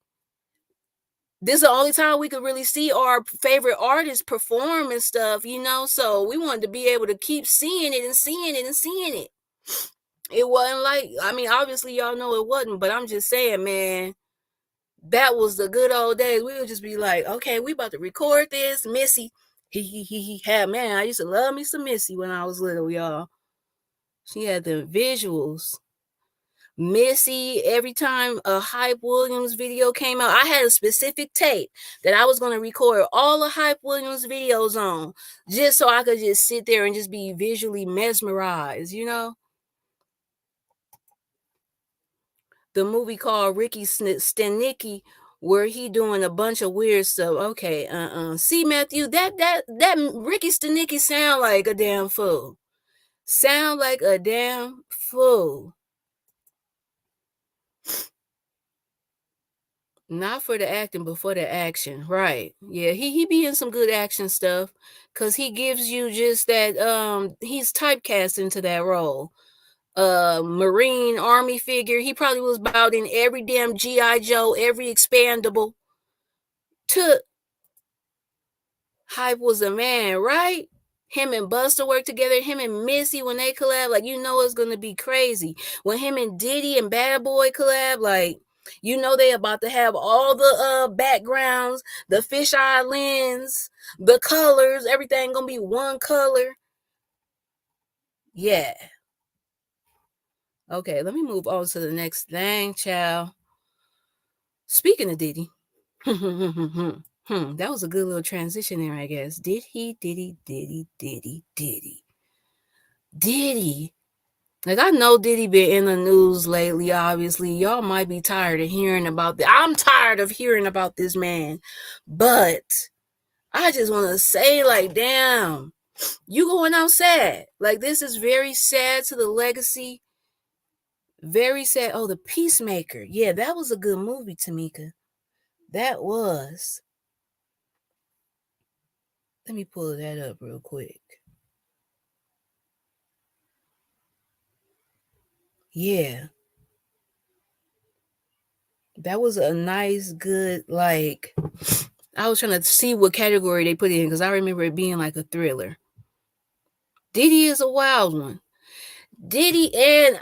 This is the only time we could really see our favorite artists perform and stuff, so we wanted to be able to keep seeing it and seeing it and seeing it. It wasn't like, I mean, obviously y'all know it wasn't, but I'm just saying, man, that was the good old days. We would just be like, okay, we about to record this. Missy, he had, man, I used to love me some Missy when I was little, y'all. She had the visuals. Missy, every time a Hype Williams video came out, I had a specific tape that I was going to record all the Hype Williams videos on just so I could just sit there and just be visually mesmerized, The movie called Ricky Stenicki, where he doing a bunch of weird stuff. Okay, See, Matthew, that Ricky Stenicki sound like a damn fool. Sound like a damn fool. Not for the acting, but for the action. Right. Yeah, he be in some good action stuff because he gives you just that he's typecast into that role. Marine Army figure. He probably was about in every damn G.I. Joe, every expandable. To Hype was a man, right? Him and Buster work together. Him and Missy, when they collab, like, it's going to be crazy. When him and Diddy and Bad Boy collab, like, they about to have all the backgrounds, the fisheye lens, the colors, everything going to be one color. Yeah. Okay, let me move on to the next thing, child. Speaking of Diddy. That was a good little transition there, I guess. Diddy. Like, I know Diddy been in the news lately, obviously. Y'all might be tired of hearing about that. I'm tired of hearing about this man. But I just want to say, like, damn, you going out sad. Like, this is very sad to the legacy. Very sad. Oh, The Peacemaker. Yeah, that was a good movie, Tamika. That was. Let me pull that up real quick. Yeah. That was a nice, good, like, I was trying to see what category they put it in because I remember it being like a thriller. Diddy is a wild one. Diddy and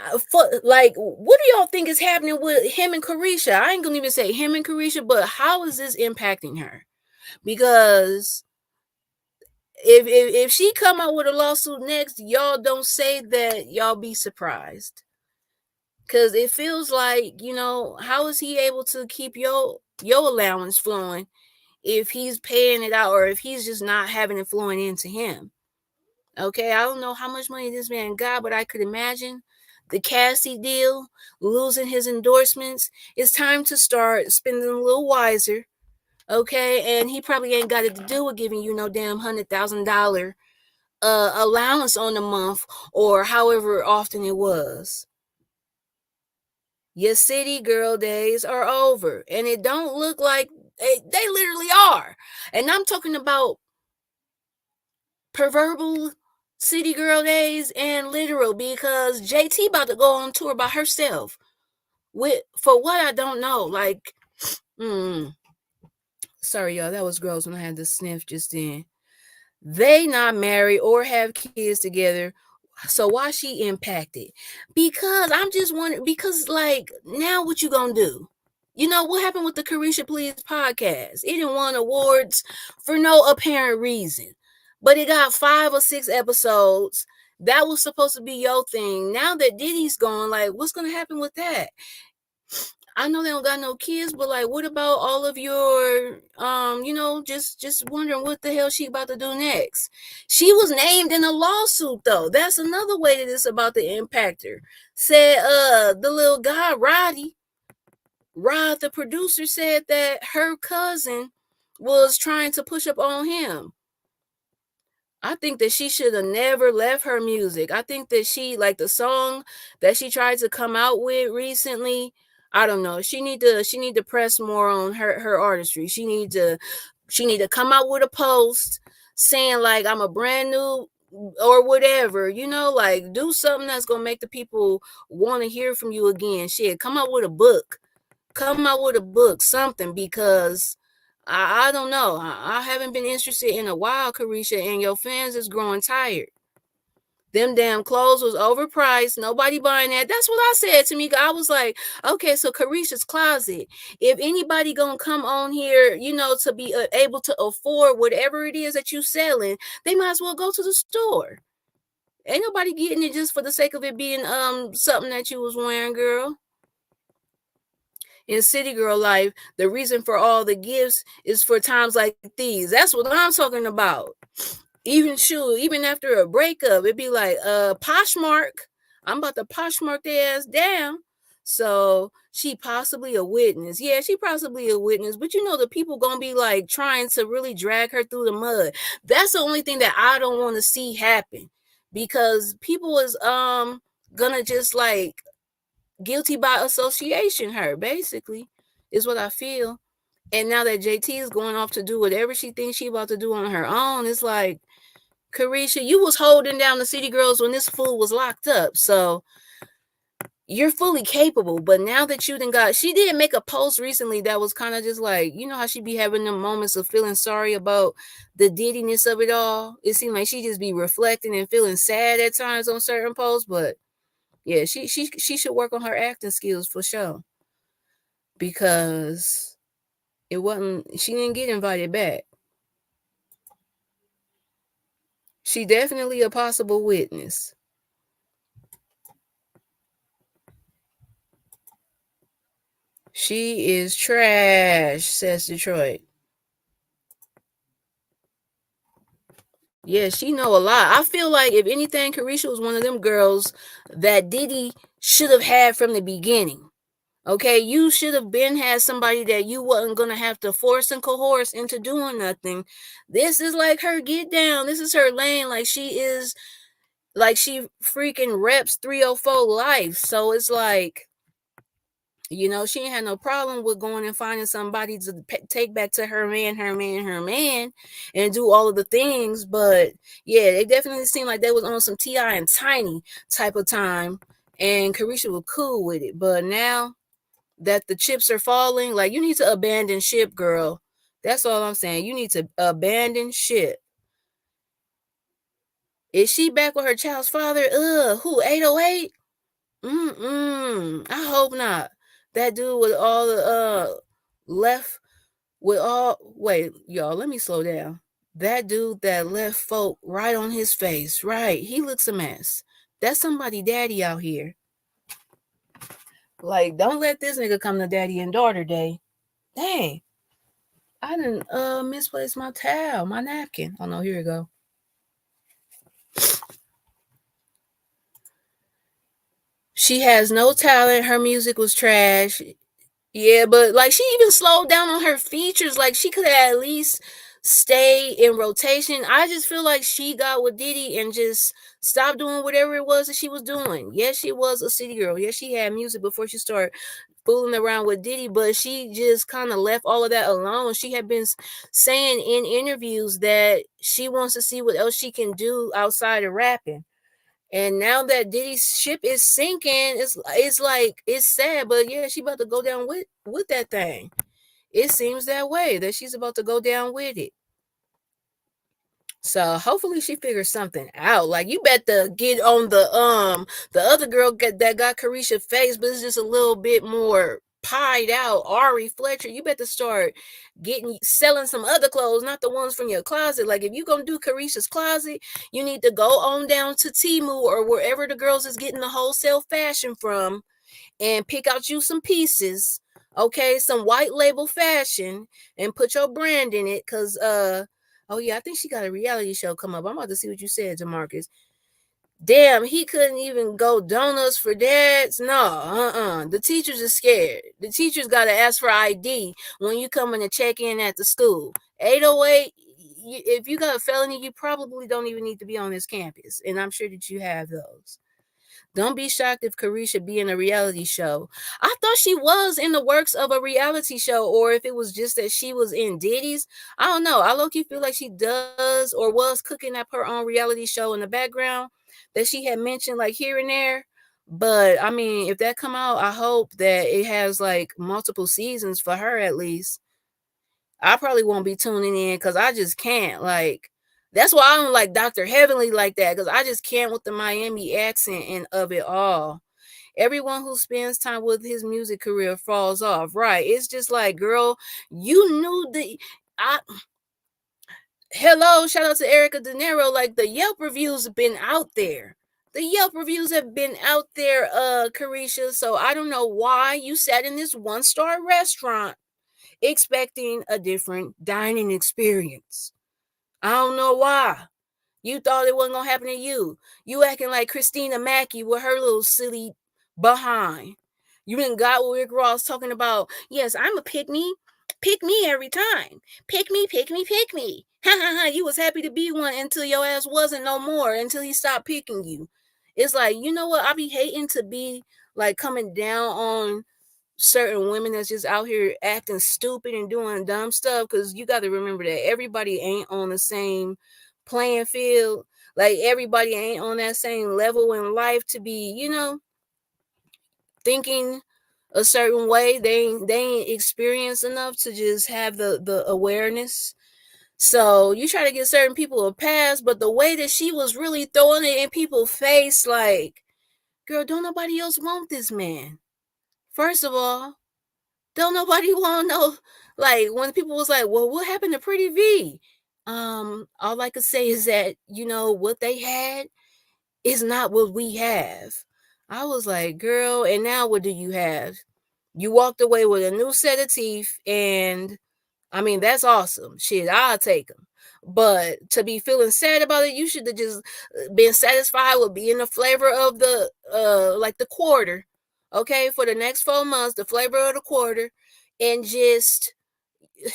like, what do y'all think is happening with him and Carisha? I ain't gonna even say him and Carisha, but how is this impacting her? Because if she come out with a lawsuit next, y'all don't say that y'all be surprised. Cause it feels like, how is he able to keep your allowance flowing if he's paying it out, or if he's just not having it flowing into him? Okay, I don't know how much money this man got, but I could imagine the Cassie deal, losing his endorsements. It's time to start spending a little wiser. Okay, and he probably ain't got it to do with giving you no damn $100,000 allowance on the month, or however often it was. Your city girl days are over, and it don't look like they literally are. And I'm talking about proverbial city girl days and literal, because JT about to go on tour by herself with, for what I don't know, like, sorry y'all, that was gross when I had to sniff just then. They not married or have kids together. So why she impacted? Because I'm just wondering, because like, now what you gonna do? You know what happened with the Carisha Please podcast? It didn't won awards for no apparent reason, but it got 5 or 6 episodes. That was supposed to be your thing. Now that Diddy's gone, like, what's gonna happen with that? I know they don't got no kids, but like, what about all of your, just wondering what the hell she about to do next? She was named in a lawsuit, though. That's another way that it's about to impact her. Said, the little guy, Rod, the producer, said that her cousin was trying to push up on him. I think that she should have never left her music. I think that she, like, the song that she tried to come out with recently, I don't know. She need to press more on her artistry. She need to come out with a post saying like, I'm a brand new or whatever, like, do something that's gonna make the people want to hear from you again. Shit, come out with a book. Come out with a book, something, because I don't know. I haven't been interested in a while, Carisha, and your fans is growing tired. Them damn clothes was overpriced. Nobody buying that. That's what I said to me. I was like, okay, so Carisha's closet. If anybody gonna come on here, to be able to afford whatever it is that you selling, they might as well go to the store. Ain't nobody getting it just for the sake of it being something that you was wearing, girl. In city girl life, the reason for all the gifts is for times like these. That's what I'm talking about. Even after a breakup, it'd be like, Poshmark. I'm about to Poshmark their ass down. So she possibly a witness. Yeah, she possibly a witness. But the people gonna be like trying to really drag her through the mud. That's the only thing that I don't want to see happen. Because people is gonna just like guilty by association her, basically, is what I feel. And now that JT is going off to do whatever she thinks she about to do on her own, it's like, Carisha, you was holding down the city girls when this fool was locked up. So you're fully capable. But now that you she did make a post recently that was kind of just like, how she be having them moments of feeling sorry about the Diddiness of it all. It seemed like she just be reflecting and feeling sad at times on certain posts. But yeah, she should work on her acting skills for sure. Because she didn't get invited back. She definitely a possible witness. She is trash, says Detroit. Yeah, she know a lot. I feel like if anything, Carisha was one of them girls that Diddy should have had from the beginning. Okay, you should have had somebody that you wasn't gonna have to force and coerce into doing nothing. This is like her get down. This is her lane. Like she freaking reps 304 life. So it's like, she ain't had no problem with going and finding somebody to take back to her man, and do all of the things. But yeah, it definitely seemed like they was on some T.I. and Tiny type of time, and Carisha was cool with it. But now that the chips are falling, like, you need to abandon ship, girl. That's all I'm saying. You need to abandon ship. Is she back with her child's father? Who, 808? I hope not. That dude with all the left with all wait, y'all, let me slow down. That dude that left folk right on his face, right? He looks a mess. That's somebody daddy out here. Like, don't let this nigga come to daddy and daughter day. Dang. I didn't misplace my towel, my napkin. Oh no, here we go. She has no talent. Her music was trash. Yeah, but like she even slowed down on her features. Like she could at least stay in rotation. I just feel like she got with Diddy and just stopped doing whatever it was that she was doing. Yes, she was a city girl. Yes, she had music before she started fooling around with Diddy, but she just kind of left all of that alone. She had been saying in interviews that she wants to see what else she can do outside of rapping. And now that Diddy's ship is sinking, it's like it's sad, but yeah, she about to go down with that thing. It seems that way that she's about to go down with it. So hopefully she figures something out. Like you better get on the other girl that got Carisha face, but it's just a little bit more pied out. Ari Fletcher, you better start selling some other clothes, not the ones from your closet. Like if you gonna do Carisha's closet, you need to go on down to Temu or wherever the girls is getting the wholesale fashion from and pick out you some pieces, okay, some white label fashion, and put your brand in it. Cause oh yeah, I think she got a reality show come up. I'm about to see what you said, Jamarcus. Damn, he couldn't even go donuts for dads. No, The teachers are scared. The teachers gotta ask for ID when you coming to check in at the school. 808. If you got a felony, you probably don't even need to be on this campus, and I'm sure that you have those. Don't be shocked if Carisha be in a reality show. I thought she was in the works of a reality show, or if it was just that she was in Diddy's. I don't know. I low-key feel like she does or was cooking up her own reality show in the background that she had mentioned like here and there. But I mean, if that come out, I hope that it has like multiple seasons for her at least. I probably won't be tuning in because I just can't. Like, that's why I don't like Dr. Heavenly like that, because I just can't with the Miami accent and of it all. Everyone who spends time with his music career falls off, right? It's just like, girl, you knew the. I Hello, shout out to Erica De Niro. Like the Yelp reviews have been out there. The Yelp reviews have been out there, Carisha. So I don't know why you sat in this 1-star restaurant expecting a different dining experience. I don't know why. You thought it wasn't gonna happen to you. You acting like Christina Mackey with her little silly behind. You didn't got what Rick Ross talking about. Yes, I'm a pick me. Pick me every time. Pick me, pick me, pick me. Ha ha ha. You was happy to be one until your ass wasn't no more, until he stopped picking you. It's like, you know what? I be hating to be like coming down on certain women that's just out here acting stupid and doing dumb stuff, because you got to remember that everybody ain't on the same playing field. Like everybody ain't on that same level in life to be, thinking a certain way. They ain't experienced enough to just have the awareness. So you try to get certain people a pass, but the way that she was really throwing it in people's face, like, girl, don't nobody else want this man. First of all, don't nobody want to know. Like when people was like, well, what happened to Pretty V? All I could say is that, what they had is not what we have. I was like, girl, and now what do you have? You walked away with a new set of teeth, and I mean, that's awesome. Shit, I'll take them. But to be feeling sad about it, you should have just been satisfied with being the flavor of the like the quarter. Okay, for the next 4 months, the flavor of the quarter, and just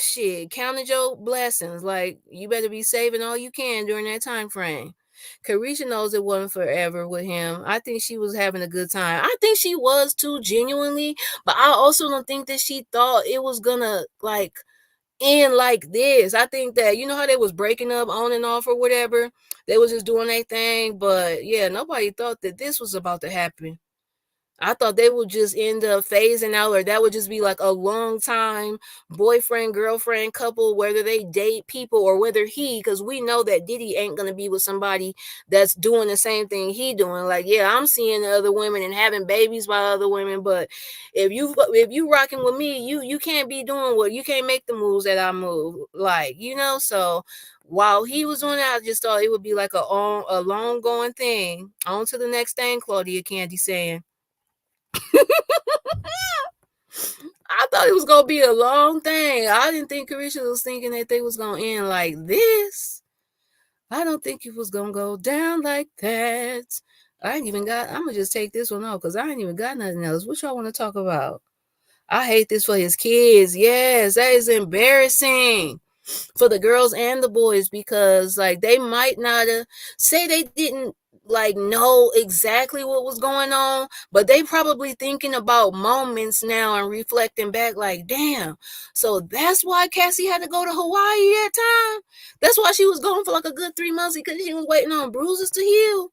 shit, counted your blessings. Like you better be saving all you can during that time frame. Carisha knows it wasn't forever with him. I think she was having a good time. I think she was too, genuinely, but I also don't think that she thought it was gonna like end like this. I think that, you know how they was breaking up on and off or whatever, they was just doing their thing, but yeah, nobody thought that this was about to happen. I thought they would just end up phasing out, or that would just be like a long time boyfriend, girlfriend couple, whether they date people or whether because we know that Diddy ain't gonna be with somebody that's doing the same thing he doing. Like, yeah, I'm seeing other women and having babies by other women, but if you rocking with me, you can't be doing what you can't make the moves that I move, like, so while he was doing that, I just thought it would be like a long going thing. On to the next thing, Claudia Candy saying. I thought it was gonna be a long thing. I didn't think Carisha was thinking that they was gonna end like this. I don't think it was gonna go down like that. I ain't even got. I'm gonna just take this one off because I ain't even got nothing else. What y'all want to talk about? I hate this for his kids. Yes, that is embarrassing for the girls and the boys, because like they might not say they didn't like know exactly what was going on, but they probably thinking about moments now and reflecting back like, damn, so that's why Cassie had to go to Hawaii that time. That's why she was gone for like a good 3 months, because she was waiting on bruises to heal.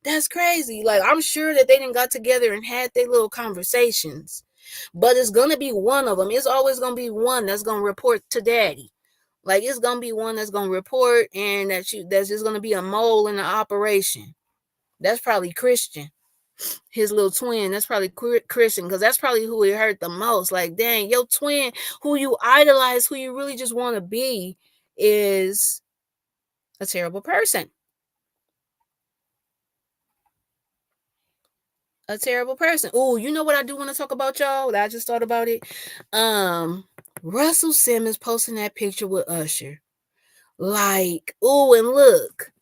That's crazy. Like, I'm sure that they didn't got together and had their little conversations, but it's gonna be one of them. It's always gonna be one that's gonna report to daddy. Like, it's gonna be one that's gonna report, and that's just gonna be a mole in the operation. That's probably Christian, his little twin. That's probably Christian, because that's probably who it hurt the most. Like, dang, your twin, who you idolize, who you really just want to be, is a terrible person. A terrible person. Oh, you know what I do want to talk about, y'all? I just thought about it. Russell Simmons posting that picture with Usher. Like, oh, and look,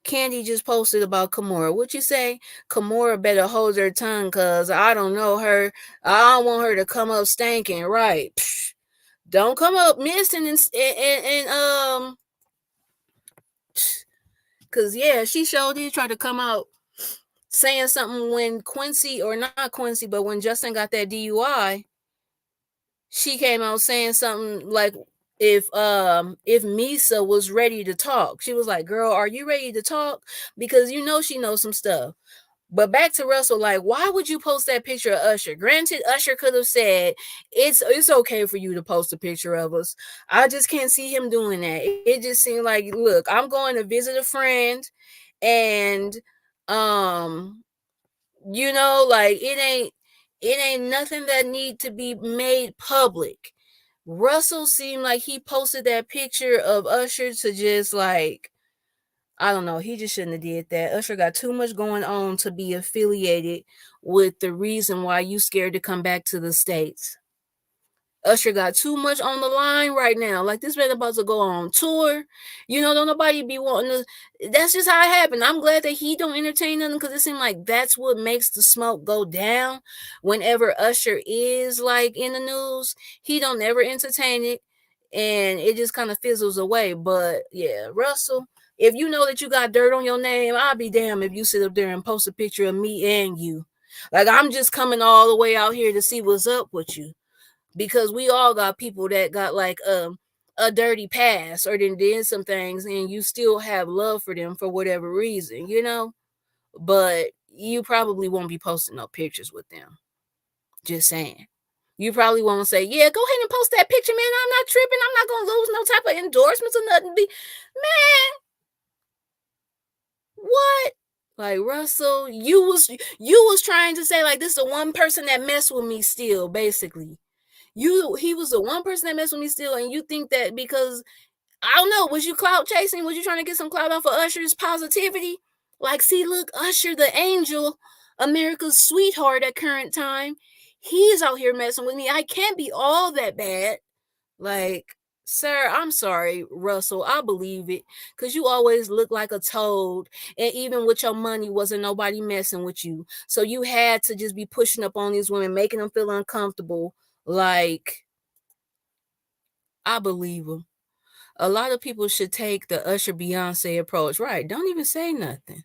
Candy just posted about Kimora. What you say? Kimora better hold her tongue, because I don't know her. I don't want her to come up stanking, right? Psh, don't come up missing and because yeah, she showed he tried to come out saying something when Quincy, or not Quincy, but when Justin got that DUI, she came out saying something like, if Misa was ready to talk, she was like, girl, are you ready to talk? Because she knows some stuff. But back to Russell, like, why would you post that picture of Usher? Granted, Usher could have said, it's okay for you to post a picture of us. I just can't see him doing that. It just seemed like, look, I'm going to visit a friend, and like, it ain't nothing that need to be made public. Russell seemed like he posted that picture of Usher to just like, I don't know, he just shouldn't have did that. Usher got too much going on to be affiliated with the reason why you scared to come back to the States. Usher got too much on the line right now. Like, this man about to go on tour. Don't nobody be wanting to. That's just how it happened. I'm glad that he don't entertain nothing, because it seems like that's what makes the smoke go down. Whenever Usher is like in the news, he don't ever entertain it, and it just kind of fizzles away. But yeah, Russell, if you know that you got dirt on your name, I'll be damned if you sit up there and post a picture of me and you. Like, I'm just coming all the way out here to see what's up with you, because we all got people that got like a dirty past, or did some things, and you still have love for them for whatever reason. But you probably won't be posting no pictures with them. Just saying. You probably won't say, yeah, go ahead and post that picture, man. I'm not tripping. I'm not gonna lose no type of endorsements or nothing. Man, what? Like, Russell, you was trying to say, like, this is the one person that messed with me still, basically. He was the one person that messed with me still, and you think that because, I don't know, was you clout chasing? Was you trying to get some clout off of Usher's positivity? Like, see, look, Usher, the angel, America's sweetheart at current time, he's out here messing with me. I can't be all that bad. Like, sir, I'm sorry, Russell. I believe it, because you always look like a toad, and even with your money, wasn't nobody messing with you. So you had to just be pushing up on these women, making them feel uncomfortable. Like, I believe him. A lot of people should take the Usher Beyonce approach. Right. Don't even say nothing.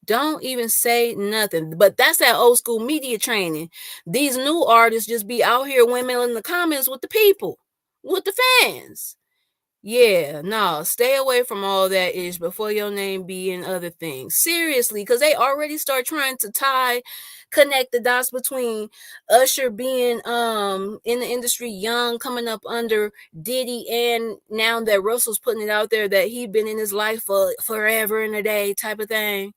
Don't even say nothing. But that's that old school media training. These new artists just be out here women in the comments with the people, with the fans. Yeah, no, stay away from all that ish before your name be in other things. Seriously, because they already start trying to connect the dots between Usher being in the industry young, coming up under Diddy, and now that Russell's putting it out there that he'd been in his life for forever and a day type of thing.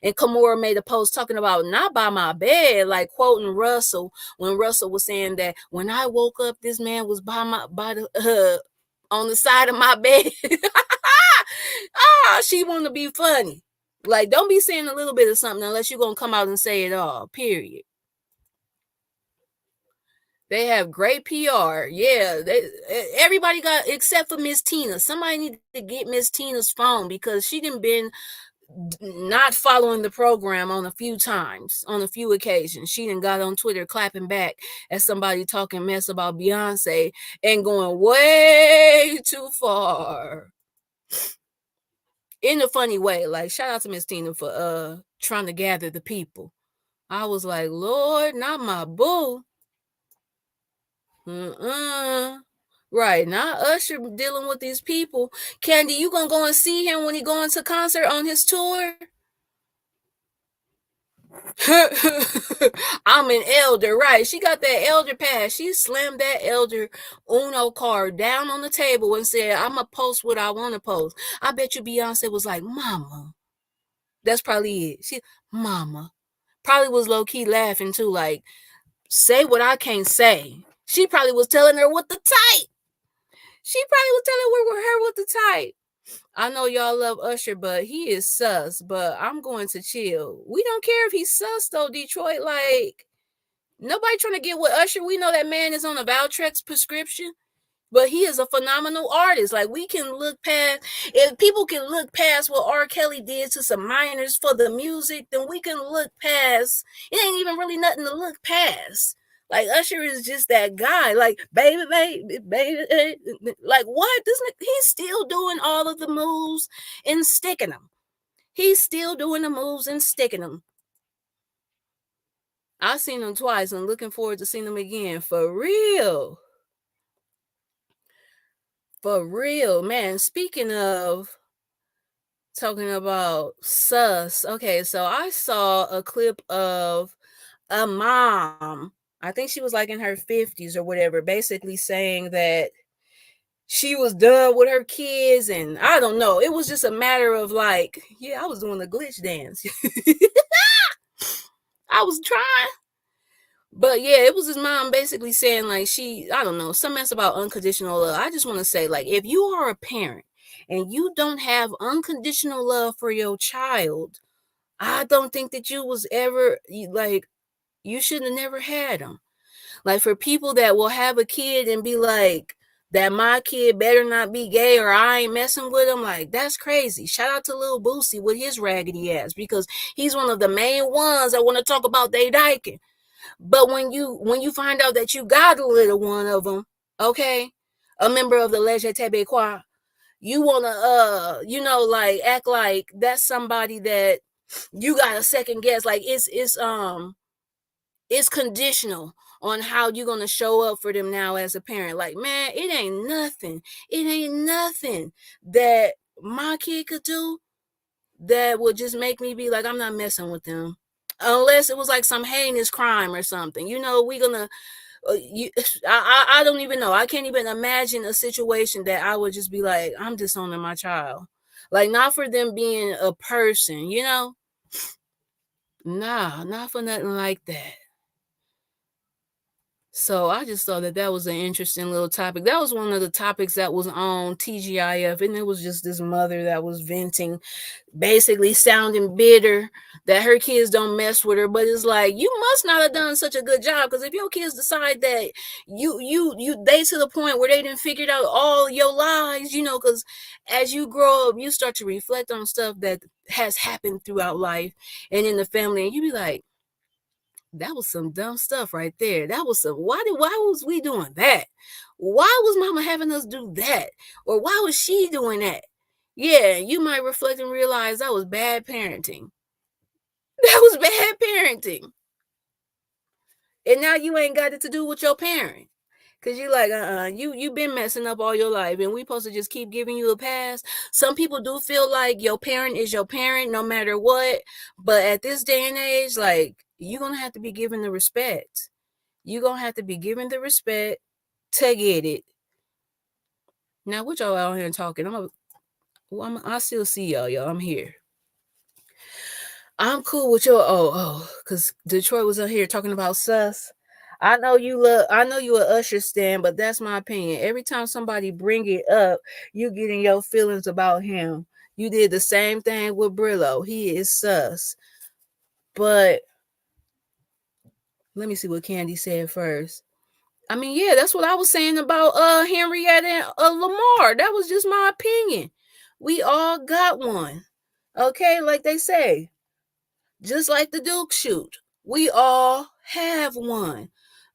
And Kimora made a post talking about not by my bed, like quoting Russell when Russell was saying that when I woke up, this man was by the on the side of my bed. She want to be funny. Like, don't be saying a little bit of something unless you're gonna come out and say it all. Period. They have great PR. Yeah, everybody got except for Miss Tina. Somebody need to get Miss Tina's phone because she done been not following the program on a few times, on a few occasions. She done got on Twitter clapping back at somebody talking mess about Beyonce and going way too far. In a funny way. Like, shout out to Miss Tina for trying to gather the people. I was like, Lord, not my boo. Right, not Usher dealing with these people. Candy, you gonna go and see him when he going to concert on his tour? I'm an elder, right? She got that elder pass. She slammed that elder Uno card down on the table and said, I'm going to post what I want to post. I bet you Beyonce was like, Mama. That's probably it. Mama. Probably was low key laughing too, like, say what I can't say. She probably was telling her what to type. She probably was telling her what to type. I know y'all love Usher, but he is sus. But I'm going to chill. We don't care if he's sus though, Detroit. Like, nobody trying to get with Usher. We know that man is on a Valtrex prescription. But he is a phenomenal artist. Like, we can look past, if people can look past what R. Kelly did to some minors for the music, then we can look past. It ain't even really nothing to look past. Like, Usher is just that guy. Like, baby, baby, baby. Like, what? He's still doing all of the moves and sticking them. He's still doing the moves and sticking them. I've seen him twice and looking forward to seeing him again. For real. For real, man. Speaking of talking about sus, okay, so I saw a clip of a mom. I think she was like in her 50s or whatever, basically saying that she was done with her kids. And I don't know. It was just a matter of like, yeah, I was doing the glitch dance. I was trying. But yeah, it was his mom basically saying like I don't know, some mess about unconditional love. I just want to say, like, if you are a parent and you don't have unconditional love for your child, I don't think that you was ever like, you should have never had them. Like, for people that will have a kid and be like, that my kid better not be gay or I ain't messing with him, like, that's crazy. Shout out to Lil Boosie with his raggedy ass, because he's one of the main ones that want to talk about they dyking. But when you find out that you got a little one of them, okay, a member of the LGBTQ, you wanna like act like that's somebody that you got a second guess. Like, it's conditional on how you're gonna show up for them now as a parent. Like, man, it ain't nothing. It ain't nothing that my kid could do that would just make me be like, I'm not messing with them. Unless it was like some heinous crime or something. We gonna I don't even know. I can't even imagine a situation that I would just be like, I'm disowning my child. Like, not for them being a person, Nah, not for nothing like that. So I just thought that was an interesting little topic. That was one of the topics that was on TGIF, and it was just this mother that was venting, basically sounding bitter that her kids don't mess with her. But it's like, you must not have done such a good job, because if your kids decide that they to the point where they didn't figure out all your lies, because as you grow up, you start to reflect on stuff that has happened throughout life and in the family, and you be like, that was some dumb stuff right there. That was why was we doing that? Why was mama having us do that? Or why was she doing that? Yeah, you might reflect and realize that was bad parenting. That was bad parenting. And now you ain't got it to do with your parent. Cause you like, you been messing up all your life, and we supposed to just keep giving you a pass. Some people do feel like your parent is your parent no matter what, but at this day and age, like you're gonna have to be given the respect. You're gonna have to be given the respect to get it. Now, what y'all out here talking? I still see y'all. I'm here. I'm cool with your cause Detroit was out here talking about sus. I know you a Usher stan, but that's my opinion. Every time somebody bring it up, you getting your feelings about him. You did the same thing with Brillo. He is sus. But let me see what Candy said first. I mean, yeah, that's what I was saying about Henrietta and Lamar. That was just my opinion. We all got one. Okay, like they say. Just like the Duke shoot. We all have one.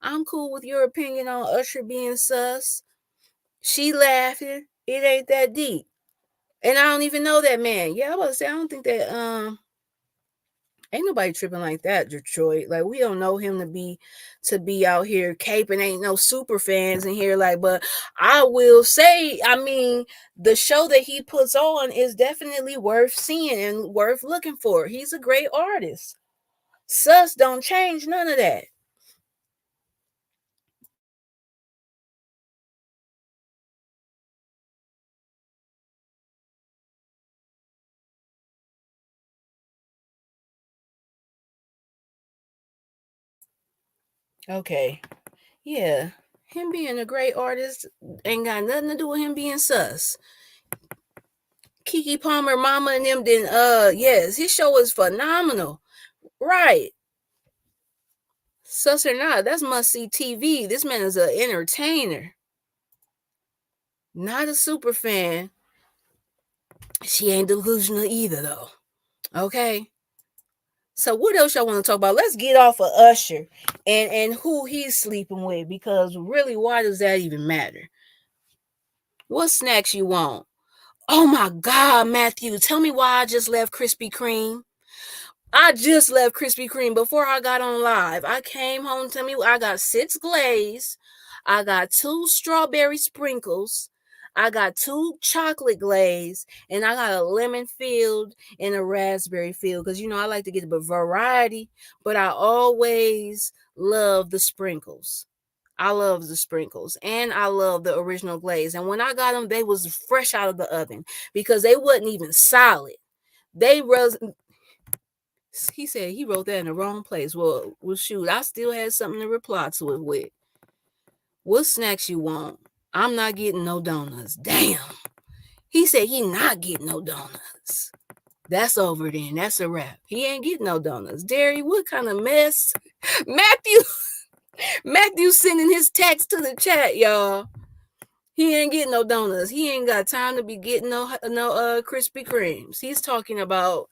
I'm cool with your opinion on Usher being sus. She laughing. It ain't that deep. And I don't even know that man. Yeah, I was say I don't think that ain't nobody tripping like that, Detroit. Like we don't know him to be out here caping. Ain't no super fans in here. Like, but I will say, I mean, the show that he puts on is definitely worth seeing and worth looking for. He's a great artist. Sus don't change none of that. Okay. Yeah. Him being a great artist ain't got nothing to do with him being sus. Kiki Palmer, Mama, and them then yes, his show is phenomenal. Right. Sus or not, that's must see TV. This man is an entertainer. Not a super fan. She ain't delusional either though. Okay. So what else y'all want to talk about? Let's get off of Usher and who he's sleeping with, because really, why does that even matter? What snacks you want? Oh my God, Matthew, tell me why I just left Krispy Kreme. I just left Krispy Kreme before I got on live. I came home, tell me I got 6 glaze. I got 2 strawberry sprinkles. I got 2 chocolate glaze, and I got a lemon filled and a raspberry filled, because I like to get a variety, but I always love the sprinkles. I love the sprinkles, and I love the original glaze. And when I got them, they was fresh out of the oven because they wasn't even solid. They was. He said he wrote that in the wrong place. Well, shoot, I still had something to reply to it with. What snacks you want? I'm not getting no donuts. Damn. He said he not getting no donuts. That's over then. That's a wrap. He ain't getting no donuts. Derry, what kind of mess? Matthew sending his text to the chat, y'all. He ain't getting no donuts. He ain't got time to be getting no Krispy Kremes. He's talking about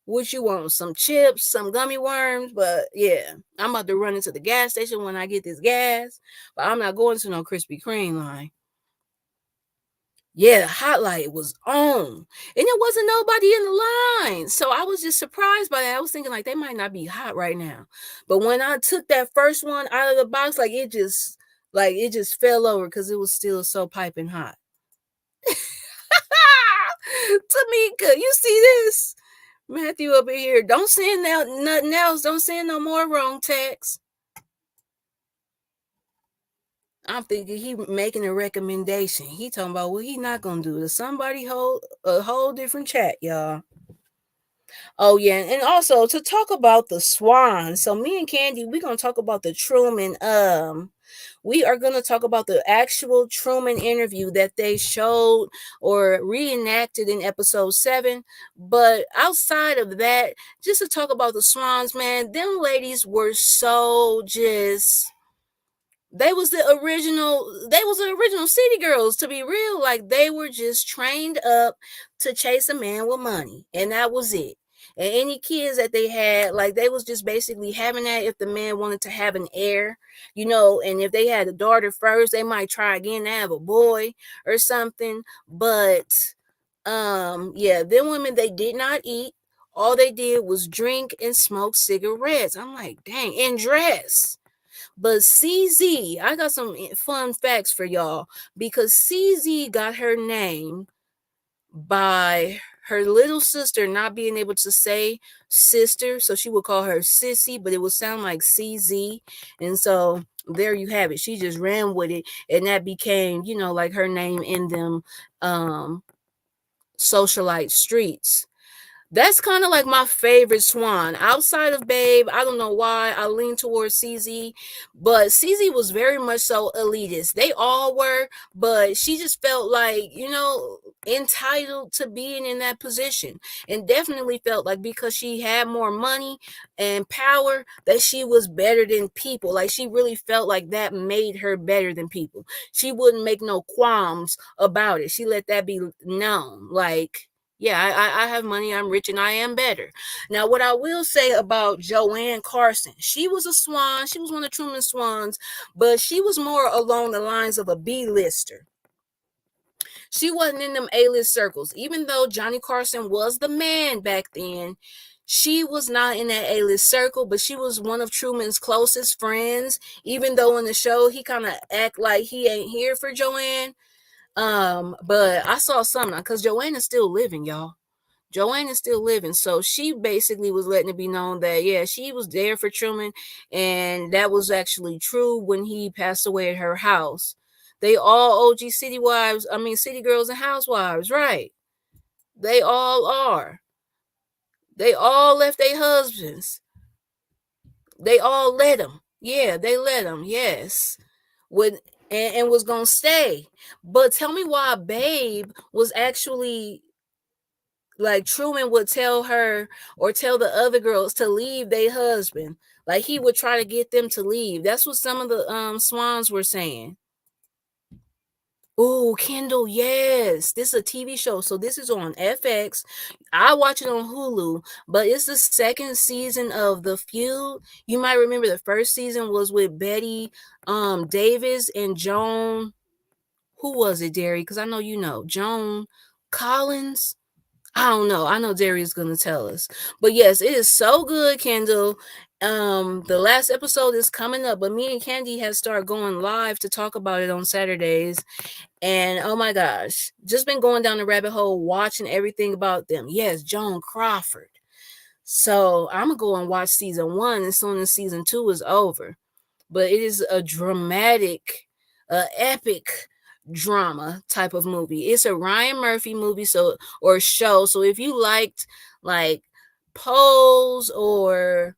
what you want, some chips, some gummy worms. But yeah, I'm about to run into the gas station when I get this gas. But I'm not going to no Krispy Kreme line. Yeah, the hot light was on, and there wasn't nobody in the line. So I was just surprised by that. I was thinking like they might not be hot right now. But when I took that first one out of the box, it just fell over because it was still so piping hot. Tamika, you see this? Matthew up in here. Don't send nothing else. Don't send no more wrong text. I'm thinking he making a recommendation. He talking about what he not gonna do. Somebody hold a whole different chat, y'all. Oh yeah, and also to talk about the Swan. So me and Candy, we're gonna talk about the Truman. We are gonna talk about the actual Truman interview that they showed or reenacted in episode 7. But outside of that, just to talk about the Swans, man, them ladies were so just they was the original city girls, to be real. Like they were just trained up to chase a man with money, and that was it. And any kids that they had, like they was just basically having that if the man wanted to have an heir, and if they had a daughter first, they might try again to have a boy or something. But yeah, them women, they did not eat. All they did was drink and smoke cigarettes. I'm like, dang, and dress. But CZ, I got some fun facts for y'all because CZ got her name by her little sister not being able to say sister, so she would call her Sissy, but it would sound like CZ. And so there you have it. She just ran with it, and that became, like her name in them socialite streets. That's kind of like my favorite swan. Outside of Babe, I don't know why I lean towards CZ, but CZ was very much so elitist. They all were, but she just felt like, entitled to being in that position, and definitely felt like because she had more money and power that she was better than people. Like she really felt like that made her better than people. She wouldn't make no qualms about it. She let that be known. Like, yeah, I have money, I'm rich, and I am better. Now, what I will say about Joanne Carson, she was a swan. She was one of Truman's swans, but she was more along the lines of a B-lister. She wasn't in them A-list circles. Even though Johnny Carson was the man back then, she was not in that A-list circle, but she was one of Truman's closest friends. Even though in the show, he kind of act like he ain't here for Joanne. But I saw something because Joanne is still living, y'all. Joanne is still living. So she basically was letting it be known that, yeah, she was there for Truman. And that was actually true when he passed away at her house. They all OG city wives, city girls and housewives, right? They all are. They all left their husbands. They all let them. Yeah, they let them. Yes. And was going to stay. But tell me why Babe was actually like Truman would tell her or tell the other girls to leave their husband. Like he would try to get them to leave. That's what some of the swans were saying. Oh, Kendall, yes. This is a TV show. So this is on FX. I watch it on Hulu, but it's the second season of The Feud. You might remember the first season was with Betty Davis and Joan. Who was it, Derry? Because I know you know. Joan Collins. I don't know. I know Darius going to tell us. But yes, it is so good, Kendall. The last episode is coming up, but me and Candy have started going live to talk about it on Saturdays. And oh my gosh, just been going down the rabbit hole watching everything about them. Yes, Joan Crawford. So I'm going to go and watch season 1 as soon as season 2 is over. But it is a dramatic, epic drama type of movie. It's a Ryan Murphy movie, or show. So if you liked like Pose or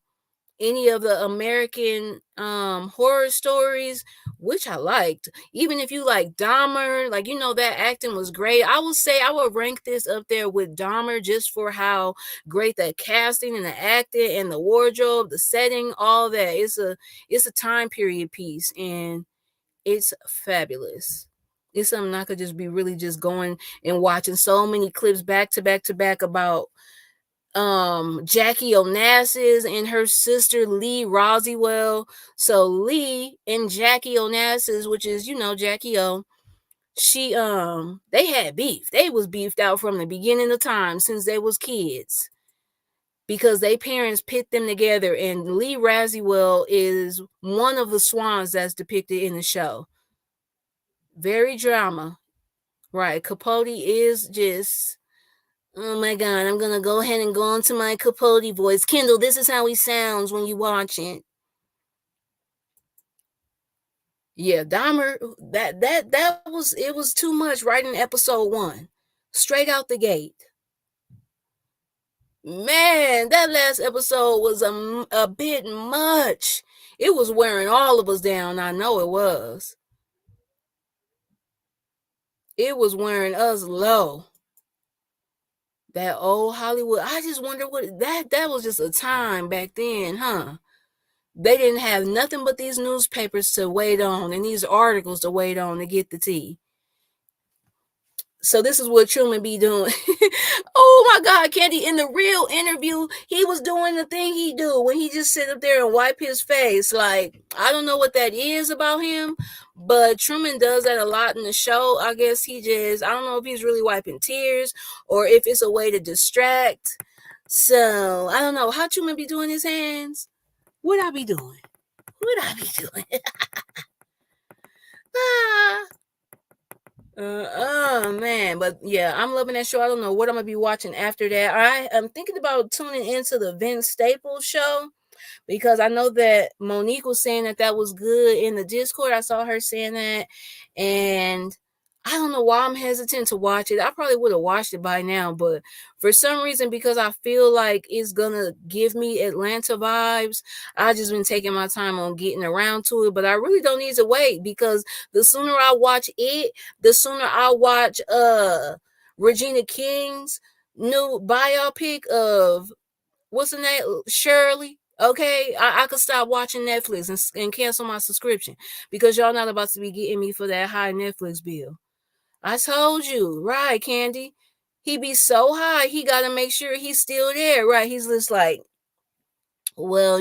any of the American horror stories, which I liked, even if you like Dahmer, like that acting was great. I would say I would rank this up there with Dahmer just for how great the casting and the acting and the wardrobe, the setting, all that. It's a time period piece and it's fabulous. It's something I could just be really just going and watching so many clips back to back to back about Jackie Onassis and her sister Lee Roswell. So Lee and Jackie Onassis, which is Jackie O, she they had beef. They was beefed out from the beginning of time since they was kids because they parents pit them together, and Lee Roswell is one of the swans that's depicted in the show. Very drama, right? Capote is just, oh my God, I'm going to go ahead and go into my Capote voice. Kendall, this is how he sounds when you watch it. Yeah, Dahmer, that was too much right in episode 1. Straight out the gate. Man, that last episode was a bit much. It was wearing all of us down. I know it was. It was wearing us low. That old Hollywood. I just wonder what that was just a time back then, huh? They didn't have nothing but these newspapers to wait on and these articles to wait on to get the tea. So this is what Truman be doing. Oh my God, Candy, in the real interview, he was doing the thing he do when he just sit up there and wipe his face. Like, I don't know what that is about him, but Truman does that a lot in the show. I guess I don't know if he's really wiping tears or if it's a way to distract. So I don't know how Truman be doing his hands. What I be doing? What I be doing? Ah. Man, but yeah, I'm loving that show. I don't know what I'm gonna be watching after that. I am thinking about tuning into the Vince Staples show because I know that Monique was saying that that was good in the Discord. I saw her saying that, and I don't know why I'm hesitant to watch it. I probably would have watched it by now, but for some reason, because I feel like it's gonna give me Atlanta vibes, I just been taking my time on getting around to it. But I really don't need to wait because the sooner I watch it, the sooner I watch Regina King's new biopic of what's the name? Shirley. Okay, I could stop watching Netflix and cancel my subscription because y'all not about to be getting me for that high Netflix bill. I told you, right, Candy? He be so high, he got to make sure he's still there, right? He's just like, well,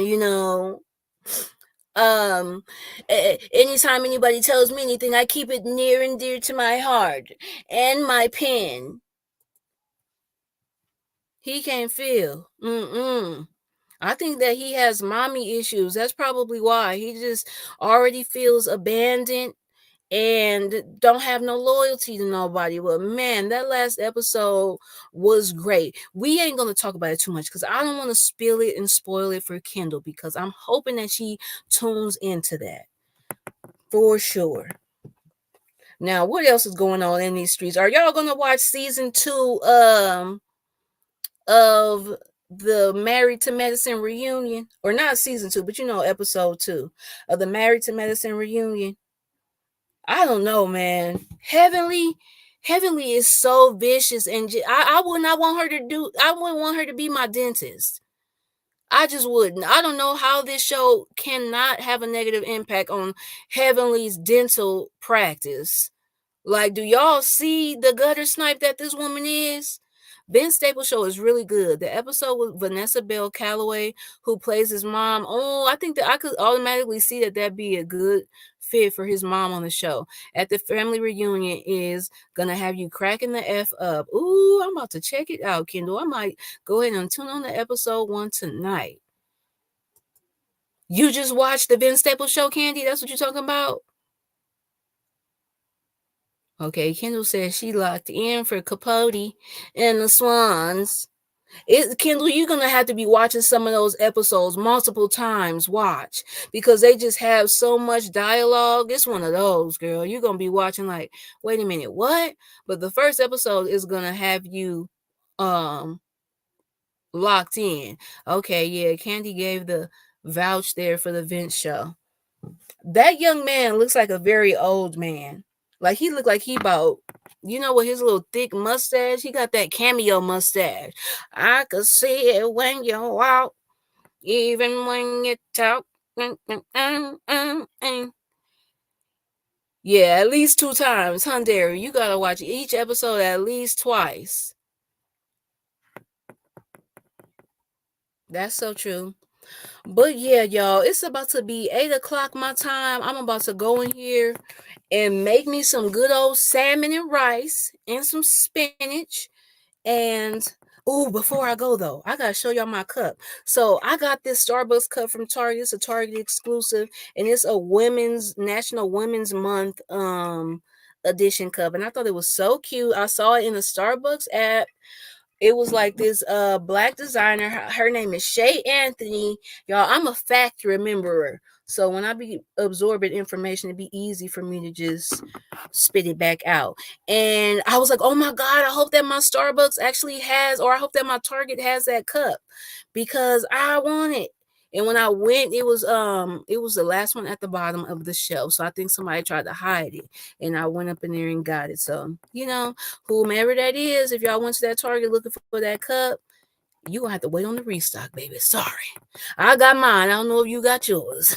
um, anytime anybody tells me anything, I keep it near and dear to my heart and my pen. He can't feel. I think that he has mommy issues. That's probably why. He just already feels abandoned and don't have no loyalty to nobody. But man, that last episode was great. We ain't going to talk about it too much because I don't want to spill it and spoil it for Kendall because I'm hoping that she tunes into that for sure. Now, what else is going on in these streets? Are y'all going to watch season 2 of the Married to Medicine reunion, or not season 2, but episode 2 of the Married to Medicine reunion? I don't know, man. Heavenly is so vicious, and I would not want her to do. I wouldn't want her to be my dentist. I just wouldn't. I don't know how this show cannot have a negative impact on Heavenly's dental practice. Like, do y'all see the gutter snipe that this woman is? Ben Staples show is really good. The episode with Vanessa Bell Calloway, who plays his mom. Oh, I think that I could automatically see that that'd be a good fit for his mom on the show. At the family reunion is gonna have you cracking the F up. Ooh, I'm about to check it out, Kendall. I might go ahead and tune on to episode 1 tonight. You just watched the Ben Staples show, Candy? That's what you're talking about? Okay, Kendall says she locked in for Capote and the Swans. Kendall, you're gonna have to be watching some of those episodes multiple times. Watch because they just have so much dialogue. It's one of those, girl. You're gonna be watching like, wait a minute, what? But the first episode is gonna have you locked in. Okay, yeah, Candy gave the vouch there for the Vince show. That young man looks like a very old man. Like he looked like he about, with his little thick mustache. He got that cameo mustache. I could see it when you walk, even when you talk. Yeah, at least 2 times, huh, Derry? You gotta watch each episode at least twice. That's so true. But yeah, y'all, it's about to be 8 o'clock my time. I'm about to go in here and make me some good old salmon and rice and some spinach. And before I go though, I gotta show y'all my cup. So I got this Starbucks cup from Target. It's a Target exclusive, and it's a National Women's Month edition cup. And I thought it was so cute. I saw it in the Starbucks app. It was like this black designer. Her name is Shay Anthony. Y'all, I'm a fact rememberer. So when I be absorbing information, it'd be easy for me to just spit it back out. And I was like, oh my God, I hope that my Starbucks actually has, or I hope that my Target has that cup because I want it. And when I went, it was the last one at the bottom of the shelf. So I think somebody tried to hide it. And I went up in there and got it. So, whomever that is, if y'all went to that Target looking for that cup, you gonna have to wait on the restock, baby. Sorry. I got mine. I don't know if you got yours.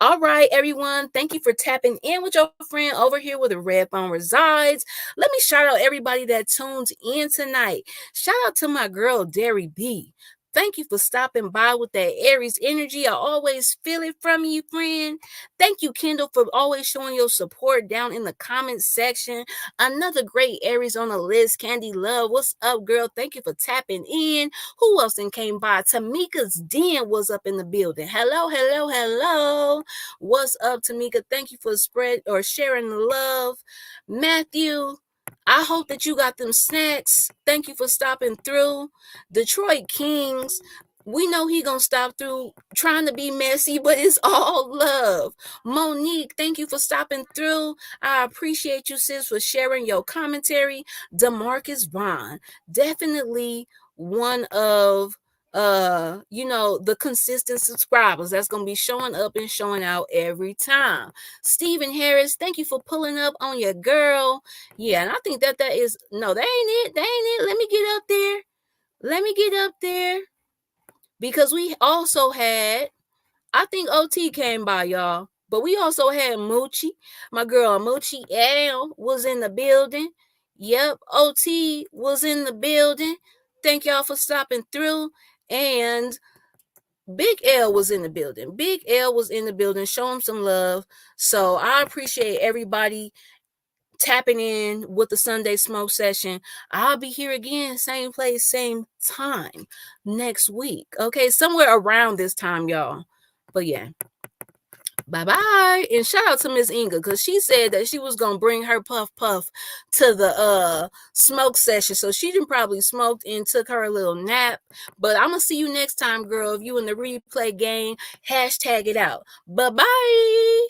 All right, everyone. Thank you for tapping in with your friend over here where the red phone resides. Let me shout out everybody that tuned in tonight. Shout out to my girl, Derry B. Thank you for stopping by with that Aries energy. I always feel it from you, friend. Thank you, Kendall, for always showing your support down in the comment section. Another great Aries on the list. Candy Love, what's up, girl? Thank you for tapping in. Who else then came by? Tamika's Den was up in the building. Hello, hello, hello. What's up, Tamika? Thank you for sharing the love. Matthew, I hope that you got them snacks. Thank you for stopping through. Detroit Kings, we know he gonna stop through trying to be messy, but it's all love. Monique, thank you for stopping through. I appreciate you, sis, for sharing your commentary. DeMarcus Vaughn, definitely one of the consistent subscribers that's gonna be showing up and showing out every time. Stephen Harris, thank you for pulling up on your girl. Yeah, and I think that is no, that ain't it. That ain't it. Let me get up there. Let me get up there. Because we also had, I think OT came by, y'all. But we also had Moochie. My girl Moochie L was in the building. Yep, OT was in the building. Thank y'all for stopping through. And Big L was in the building. Big L was in the building. Show him some love. So I appreciate everybody tapping in with the Sunday Smoke Session. I'll be here again, same place, same time next week. Okay, somewhere around this time, y'all. But yeah. Bye-bye. And shout out to Miss Inga, because she said that she was gonna bring her puff to the smoke session. So she done probably smoked and took her a little nap. But I'm gonna see you next time, girl. If you in the replay game, hashtag it out. Bye-bye.